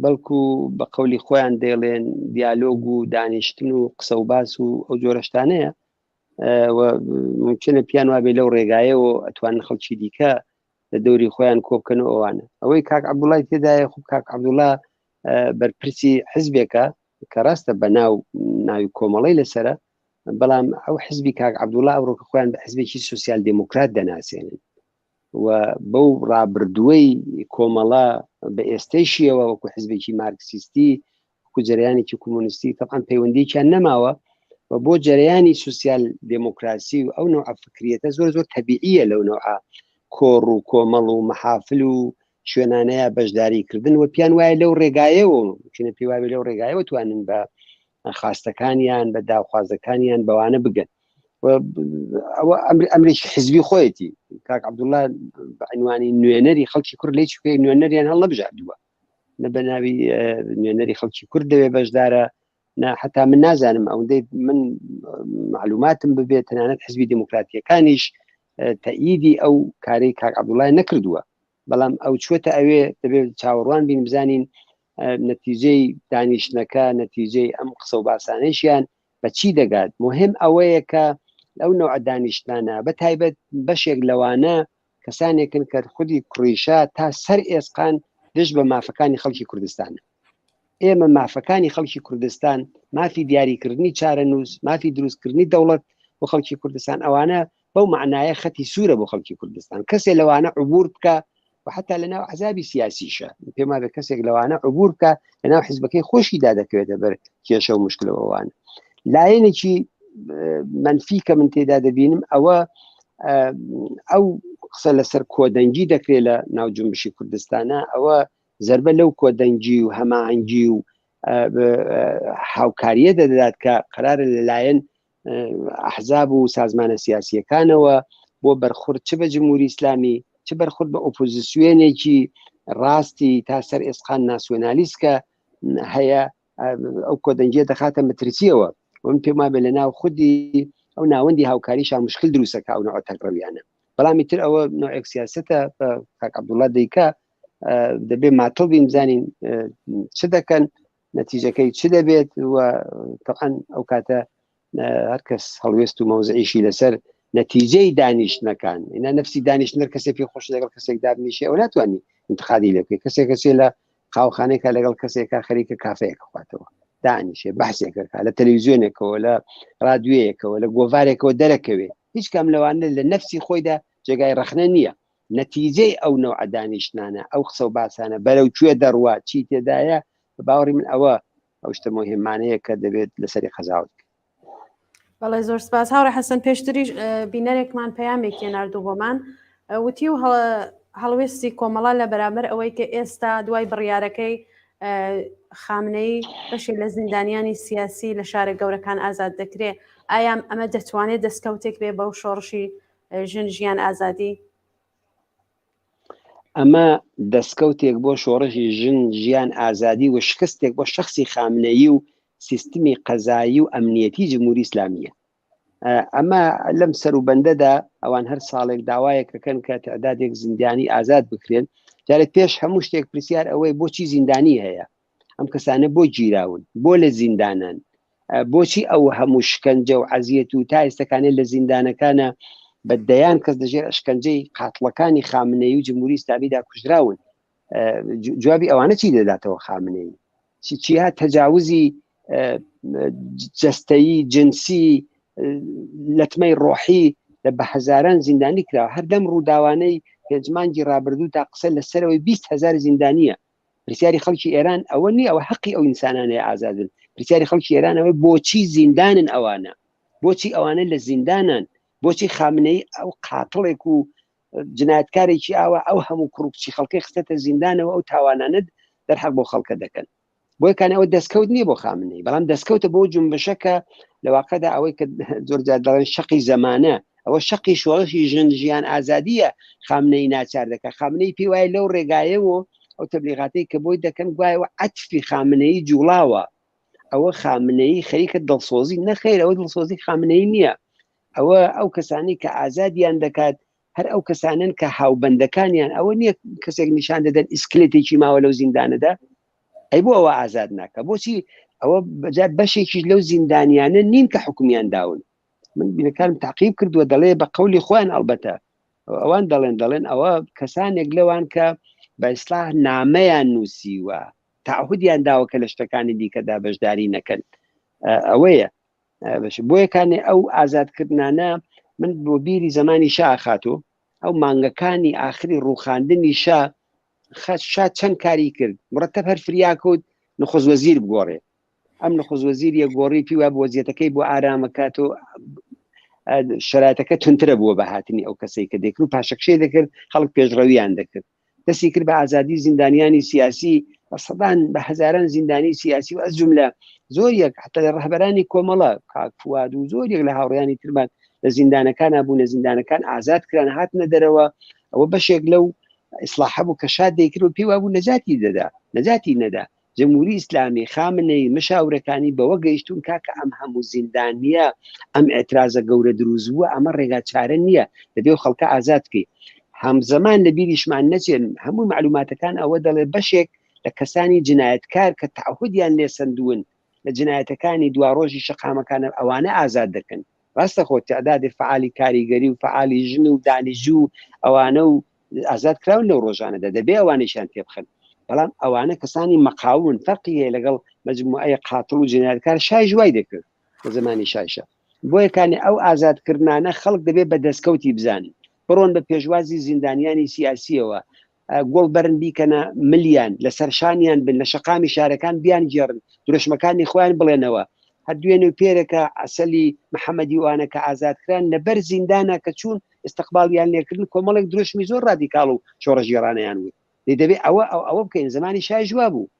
بەڵکو بە قەولی خۆیان دەیڵێن دیالۆگ و دانیشتن و قسە و باس و ئەو جۆرەشتانەیە ممکنە پیان وابێ لەو ڕێگایەوە ئەتوانن خەڵکی دیکە لە دەوری خۆیان کۆبکەنەوە ئەوانە ئەوەی کاک عەبدوڵڵای تێدایە خوب کاک عەبدوڵڵا بەرپرسی حزبێکە کە ڕاستە بە ناوی کۆمەڵەی لەسرە بەڵام ئەو حزبی کاک عەبدوڵڵا ئەوڕۆکە خۆیان بە حزبێکی سوسیال دموکرات دەناسێنن و بەو ڕابردووەی کۆمەڵە بە ئێستەیشیەوە وەکو حزبێکی مارکسیستی وەکو جەریانێکی کۆمونیستی تەبعاً پەیوەندییان نەماوە و بۆ جەریانی سوسیال دموکراسی و ئەو نوع فکریەتە زۆر تەبیعیە لەو نوعە کۆڕ و کۆمەڵ و مەحافل و شوێنانەیە بەشداریکردن و پیان وایە لەو ڕێگایەوە چونە پێی وایە لەو ڕێگایەوە توانن بە خاستەکانیان بە داوخوازەکانیان بەوانە بگەن ئەوە ئەمریکی حزبی خۆیەتی کاک عەبدوڵڵا بە عنوانی نوێنەری خەڵکی کورد لێ چکێ نوێنەریان هەڵ نەبژاردووە نە بە ناوی نوێنەری خەڵکی کورد دەوێ بەشدارە حتا من نازانم ئەوەندەی من معلوماتم ببێت تەنانەت حزبی دموکراتیەکانیش تەئیدی ئەو کارەی کاک عەبدوڵڵای نەکردووە بەڵام ئەو چوەتە ئەوێ دەبێت چاوەڕوان بین بزانین نەتیجەی دانیشتنەکە نەتیجەی ئەم قسە و باسانەیشیان بە چی دەگات مهم ئەوەیە کە ئەو نوع دانیشتانە بە تایبەت بەشێک لەوانە کەسانێکن کە خودی کوڕیشا تا سەر ئێسقان دژ بە مافەکانی خەڵکی کوردستانە ئێمە مافەکانی خەڵکی کوردستان مافی دیاریکردنی چارەنووس مافی دروستکردنی دەوڵەت بۆ خەڵکی کوردستان ئەوانە بەو معنایە خەتی سوورە بۆ خەڵکی کوردستان کەسێک لەوانە عبور بکە و حتا لەناو عەزابی سیاسیشە پێما بە کەسێک لەوانە عبور بکە لەناو حیزبەکەی خۆشیدا دەکەوێتە بەر کێشە و مشکلەوەوانە لایەنێکی منفی کە من تێدا دەبینم ئەوە ئەو قسە لەسەر کۆدەنگی دەکرێت لە ناو جومبشی کوردستانە ئەوە زەربە لەو کۆدەنگی و هەماهەنگی و هاوکاریە دەدات کە قرارە لەلایەن ئەحزاب و سازمانە سیاسیەکانەوە بۆ بەرخورد چ بە جمهوری ئیسلامی چ بەرخورد بە ئۆپۆزیسیۆنێکی ڕاستی تا سەر ئێسقان ناسیۆنالیستکە هەیە ئەو کۆدەنجێ دەخاتە مەترسیەوە ومن پێم وایە لە ناو خودی ئەو ناوەندی هاوکاریشان مشکل دروستەکە ئەو نوع تەگڕەویانە. بەڵامی تر ئەوە نوعێک سیاسەتە کاک عەبدوڵڵا دەیکا دەبێ ماتۆ بین بزانین چ دەکەن نەتیجەکەی چ دەبێت و طبعاً ئەو کاتە هەر کەس هەڵوێست و مەوزعیشی لەسەر نەتیجەی دانیشتنەکان ئینا نفسی دانیشتنەر کەسێک پێ خۆش لەگەڵ کەسێک دابنیشێ ئەو ناتوانانی انتقادی لێ بکەی کەسێ لە قاوخانەیەکە لەگەڵ کەسێکە خەریکە کافەیەکە خواتەوە دانیشێ بەحسێکەکە لە تەلەڤیزیۆنێکەوە لە رادیۆیەکەوە لە گۆڤارێکەوە دەرەکەوێ هیچ کام لەوانە لە نفسی خۆیدا جێگای ڕەخنە نییە نەتیجەی ئەو نەوع دانیشتانە ئەو قسە و باسانە بەرەو کوێ دەڕوا چی تێدایە باوەڕی من ئەوە ئەو شتە مهمانەیە کە دەبێت لەسەری قەزاوت. بەڵێ زۆر سپاس هاوڕێ حەسەن پێشتریش بینەرێکمان پەیامێکی ناردوو بۆمان وتی و هەڵوێستی کۆمەڵا لە بەرامبەر ئەوەی کە ئێستا دوای بڕیارەکەی خامنەی بەشێک لە زیندانیانی سیاسی لە شارە گەورەکان ئازاد دەکرێت ئایا ئەمە دەتوانێت دەستکەوتێک بێ بەو شۆڕشی ژن ژیان ئازادی؟ ئەمە دەستکەوتێک بۆ شۆڕشی ژن ژیان ئازادی و شکستێک بۆ شخصی خامنەیی و سیستمی قەزایی و ئەمنیەتی جمهوری ئیسلامیە. ئەمە لەم سەروبەندەدا ئەوان هەر ساڵێک داوایەکەکەن کە تعدادێک زیندانی ئازاد بکرێن جارێک پێش هەموو شتێک پرسیار ئەوەی بۆچی زیندانی هەیە ئەم کەسانە بۆ گیراون بۆ لە زیندانان بۆچی ئەو هەموو شکنجە و عەزیەت و تا ئێستاکانێت لە زیندانەکانە بەدەیان کەس دەژێر ئەشکەنجەی قاتڵەکانی خامنەیی و جمهوری ئیسلامیدا کوژراون جوابی ئەوانە چی دەداتەوە خامنەیی چیها تەجاوزی جەستەیی جنسی لەتمەی ڕۆحی لە بە هەزاران زیندانی کراوە هەر لەم ڕووداوانەی پێنجمانگی ڕابردوو تا قسە لەسەرەوەی 20,000 زیندانیە پرسیاری خەڵکی ئێران ئەوە نیە ئەوە حەقی ئەو ئینسانانەیە ئازادن پرسیاری خەڵکی ئێران ئەوەی بۆچی زیندانن ئەوانە بۆچی ئەوانە لە زیندانن بۆچی خامنەی ئەو قاتڵێک و جنایەتکارێکی ئاوە ئەو هەموو کوڕکچی خەڵکی خستێتە زیندانەوە ئەو تاوانانت دەرحەق بۆ خەڵکە دەکەن بۆیکان ئەوە دەستکەوت نییە بۆ خامنەی بەڵام دەستکەوتە بۆ جنبشەکە لە واقعدا ئەوەی کە زۆر جار دەڵێن شەقی زەمانە ئەوە شەقی شۆڕشی ژن ژیان ئازادیە خامنەی ناچار دەکە خامنەی پێی وایە لەو ڕێگایەوە ئەو تەبلیغاتی کە بۆی دەکەن گوایەوە عەتفی خامنەی جوڵاوە ئەوە خامنەی خەریکە دڵسۆزی نەخێر ئەوە دڵسۆزی خامنەی نییە ئەوە ئەو کەسانی کە ئازادیان دەکات هەر ئەو کەسانن کە هاوبەندەکانیان ئەوە نییە کەسێک نیشان دەدەن ئیسکلێتێکی ماوە لەو زیندانەدا ئەی بۆ ئەوە ئازاد ناکە بۆچی ئەوە بەجار بەشێکی لەو زیندانیانە نین کە حکومیان داون من بینەکانم تعقیب کردووە دەڵێ بە قەولی خۆیان ئەڵبەتە ئەوان دەڵێن ئەوە کەسانێک لەوان کە بە ئیسلاح نامەیان نووسیوە تعهودیان داوە کە لە شتەکانی دیکەدا بەشداری نەکەن ئەوەیە بۆیەکانی ئەو ئازادکردانە من بۆ بیری زمانی شا خاتۆ ئەو مانگەکانی ئاخری ڕووخاندنی شا چەند کاری کرد مرتب هەر فریاکەوت نخست وەزیر بگۆڕێ ئەم نخست وەزیریە گۆڕی پیوە بۆ وەزیەتەکەی بۆ ئارامەکات و شرایطەکە تونترە بووە بە هاتنی ئەو کەسەی کە دەکرد و پاشەکشەی دەکرد خەڵک پێشڕەویان دەکرد دەستی کرد بە ئازادی زیندانیانی سیاسی سەدان بە هەزاران زیندانی سیاسی و ئەز جملە زۆریەک حتى لە ڕەهبەرانی کۆمەڵە کاک فواد و زۆریەک لە هاوڕێیانی ترمان لە زیندانەکان بوون لە زیندانەکان ئازاد کران هاتنە دەرەوە ئەوە بەشێک لەو ئیسلاح بوو کە شاد دەیکرد و پێی وابوو نەجاتی نەدا جمهوری ئیسلامی خامنەی مشاورەکانی بەوە گەیشتون کاکە ئەم هەموو زیندانیە ئەم ئێترازە گەورە دروست بووە ئەمە ڕێگا چارە نییە دەبێ خەڵکە ئازاد بکەی هەمزەمان لە بیریشمان نەچێن هەموو معلوماتەکان ئەوە دەڵێ بەشێک لە کەسانی جنایەتکار کە تعهودیان لێ سندون لە جنایەتەکانی دوا ڕۆژی شەقامەکانە ئەوانە ئازاد دەکەن ڕاستە خۆ تعدادی فعالی کاریگەری و فعالی ژن و دانیژوو ئەوانە و ئازاد کراون لەو ڕۆژانەدا دەبێ ئەوانیشان تێبخن بەڵام ئەوانە کەسانی مەقاون فەرقی هەیە لەگەڵ مەجموعەیە قاتڵ و جنایەتکار شای جوای دەکرد لە زمانی شایشە بۆیەکانی ئەو ئازادکردانە خەڵک دەبێت بە دەستکەوتی بزانن بڕۆن بە پێشوازی زیندانیانی سیاسیەوە گۆڵ بەرن بیکەنە ملیان لە سەرشانیان بن لە شەقامی شارەکان بیان گێڕن درۆشمەکانی خۆیان بڵێنەوە هەر دوێنێ و پێرەکە ئەسەلی محەممەدی وانە کە ئازادکران لەبەر زیندانە کە چوون استقبالیان لێکردن کۆمەڵێک درۆشمی زۆر ڕادیکاڵ و شۆڕەژێرانیان وی دەبێت ئەوە بکەین زمانی شای جووا بوو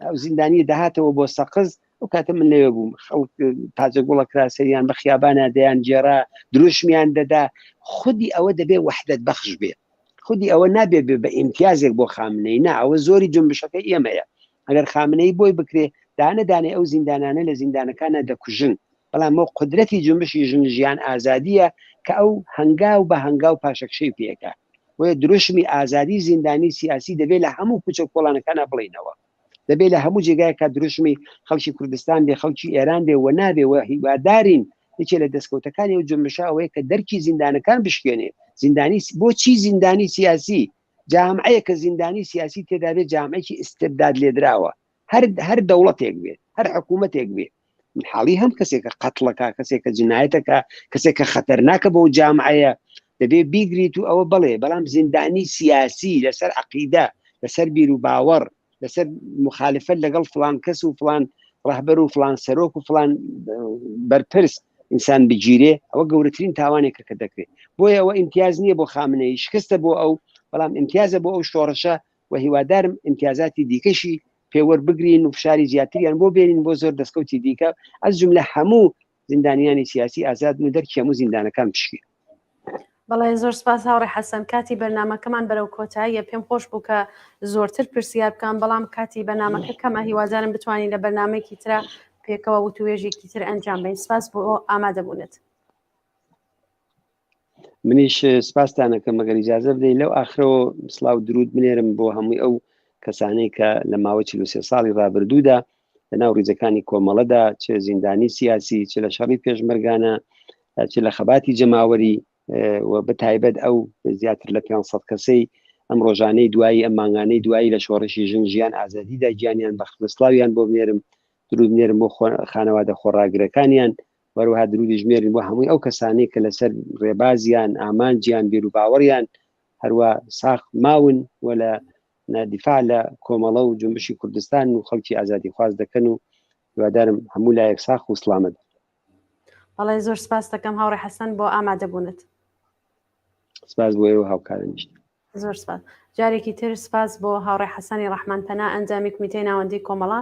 ئەو زیندانی داهاتەوە بۆ سەقز ئەو کاتە من لەوێ بووم خەڵک تاجە گوڵە کراسەریان بە خیابانە دەیان جێرا دروشمیان دەدا خودی ئەوە دەبێ وەحدەت بەخش بێ خودی ئەوە نابێ بە ئیمتیازێک بۆ خامنەی نا ئەوە زۆری جنبشەکە ئێمەیە ئەگەر خامنەی بۆی بکرێ دانەدانێ ئەو زیندانانە لە زیندانەکانە دەکوژن بەڵام ئەو قدرەتی جنبشی ژیان ئازادیە کە ئەو هەنگاو بە هەنگاو پاشەکشەی پێەکە وە دروشمی ئازادی زیندانی سیاسی دەبێت لە هەموو کوچە کۆڵانەکانە بڵینەوە دەبێت لە هەموو جێگایکە دروشمی خەڵکی کوردستان بێ خەڵکی ئێران بێ و نابێ و هیوادارین یەکێ لە دەستکەوتەکانی و جنبشە ئەوەیە کە دەرکی زیندانەکان بشکێنێ زیندانی بۆچی زیندانی سیاسی جامعەیە کە زیندانی سیاسی تێدا بێت جامعەیەکی ئیستبداد لێدراوە هەر دەوڵەتێک بێت هەر حکوومەتێک بێت حاڵی هەم کەسێکە قەتڵەکە کەسێکە جنایەتەکە کەسێکە خەتەرناکە بۆ جامعەیە دەبێ بیگریت و ئەوە بڵێ بەڵام زیندانی سیاسی لەسەر عەقیدە لەسەر بیر و باوەڕ لەسەر مخالفەت لەگەڵ فلان کەس و فلان ڕەهبەر و فلان سەرۆک و فلان بەرپرس ئینسان بگیرێ ئەوە گەورەترین تاوانێکە کە دەکرێت بۆیە ئەوە امتیاز نییە بۆ خامنەی شکستە بۆ ئەو بەڵام امتیازە بۆ ئەو شۆڕشە و هیوادارم امتیازاتی دیکەشی پێوە بگرین و فشاری زیاتریان بۆ بێنین بۆ زۆر دەستکەوتی دیکە ئەس جملە هەموو زیندانیانی سیاسی ئازاد و دەرکی هەموو زیندانەکان بشکێ بەڵێ زۆر سپاس هاوڕێ حەسەن کاتی بەرنامەکەمان بەرەو کۆتاییە پێم خۆش بوو کە زۆرتر پرسیار بکەم بەڵام کاتی بەرنامەکە کەمە هیوادارم بتوانین لە بەرنامەیەکی ترە پێکەوە وتوێژێکی تر ئەنجام بدەین سپاس بۆ ئامادەبوونت منیش سپاسدانەکەم مەگەر ئیجازە بدەین لەو ئاخرەوە سڵاو درود بنێرم بۆ هەمووی ئەو کەسانەی کە لە ماوە 43 ساڵی ڕابردوودا لەناو ڕیزەکانی کۆمەڵەدا چ زیندانی سیاسی چ لە شەڕی پێشمەرگانە چ لە خەباتی جەماوەری و بەتایبەت ئەو زیاتر لە 500 کەسەی ئەم ڕۆژانەی دوایی ئەم مانگانەی دوایی لە شۆڕشی ژیان ئازادیدا گیانیان بەخسڵاویان بۆ بنێرم درود بنێرم بۆ خانەوادە خۆڕاگرەکانیان وەروها درودی ژمێرین بۆ هەمووی ئەو کەسانەی کە لەسەر ڕێبازیان ئامانجیان بیر و باوەڕیان هەروە ساخ ماون و لە دیفاع لە کۆمەڵە و جنبشی کوردستان و خەڵکی ئازادی خواز دەکەن و هیوادارم هەموو لایەک ساخ و سڵامەت بەڵێ زۆر سپاس دەکەم هاوڕێ حەسەن بۆ ئامادەبوونت سپاس بۆ ئێوە هاوکارانیش زۆر سپاس جارێکی تر سپاس بۆ هاوڕێ حەسەنی ڕەحمانپەنا ئەنجامی کمیتەی ناوەندی کۆمەڵە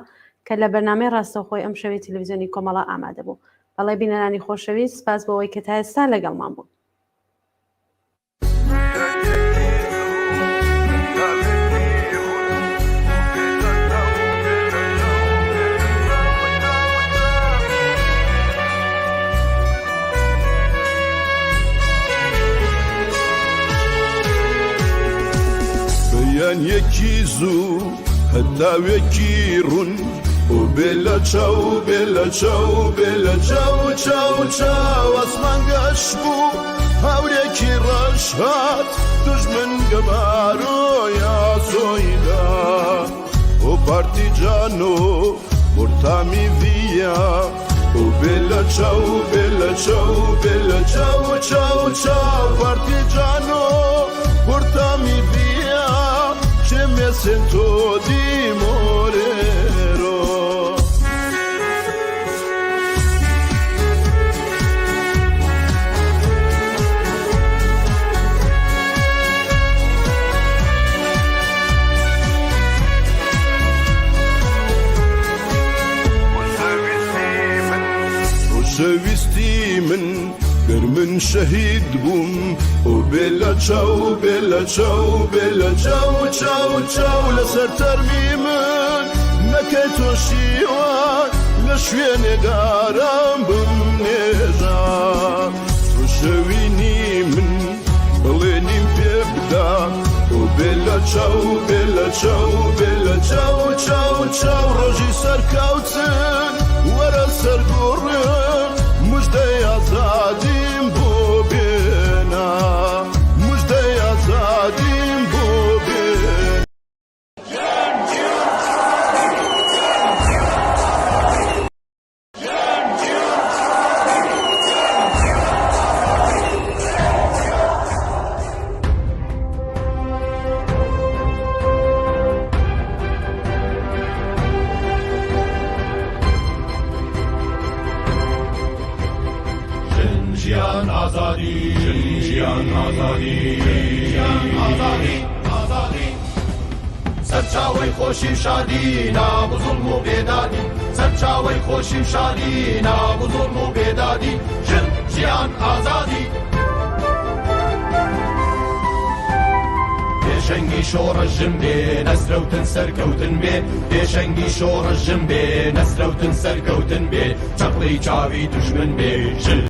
کە لە بەرنامەی ڕاستەوخۆی ئەم شەوەی تەلەڤیزیۆنی کۆمەڵە ئامادە بوو بەڵێ بینەرانی خۆشەویست سپاس بۆ ئەوەی کە تا ئێستا لەگەڵمان بوو یان یەکی زوو هەداوێکی ڕوون و بێلە چاو بێلە چاو بێلە چاو چاو چاو ئەسمان گەشت بوو هاورێکی ڕەش هات دوژمن گەبارۆیا زۆیدا و پارتیجان و بورتامی ڤیا و بێلە چاو بێلە چاو بێلە چاو چاو چاو پارتیجان و بورتامی ڤیا che mi sento di morero وسويستي من من شهيد بوم وبلا تشاو بلا تشاو بلا تشاو تشاو تشاو لسر ترميمن نكيتو شيوان لشوين دارم بمنيجا وشويني من بليني بيبدا وبلا تشاو بلا تشاو بلا تشاو تشاو تشاو روجي سر كاوتن ورا سر قرن مجدي ازادين بوبينا مجدي ازادين بوبينا جیان آزادی جیان آزادی جیان آزادی آزادی سرچاوی خوشی شادی ناب ظلم و بیدادی سەرچاوەی خۆشی و شادی نابوو زوڵم و بێدادی ژن ژیان ئازادی پێشەنگی شۆڕەژم بێ نەسرەوتن سەرکەوتن بێ پێشەنگی شۆڕەژم بێ نەسرەوتن سەرکەوتن بێ چەقڵی چاوی دوژمن بێ ژن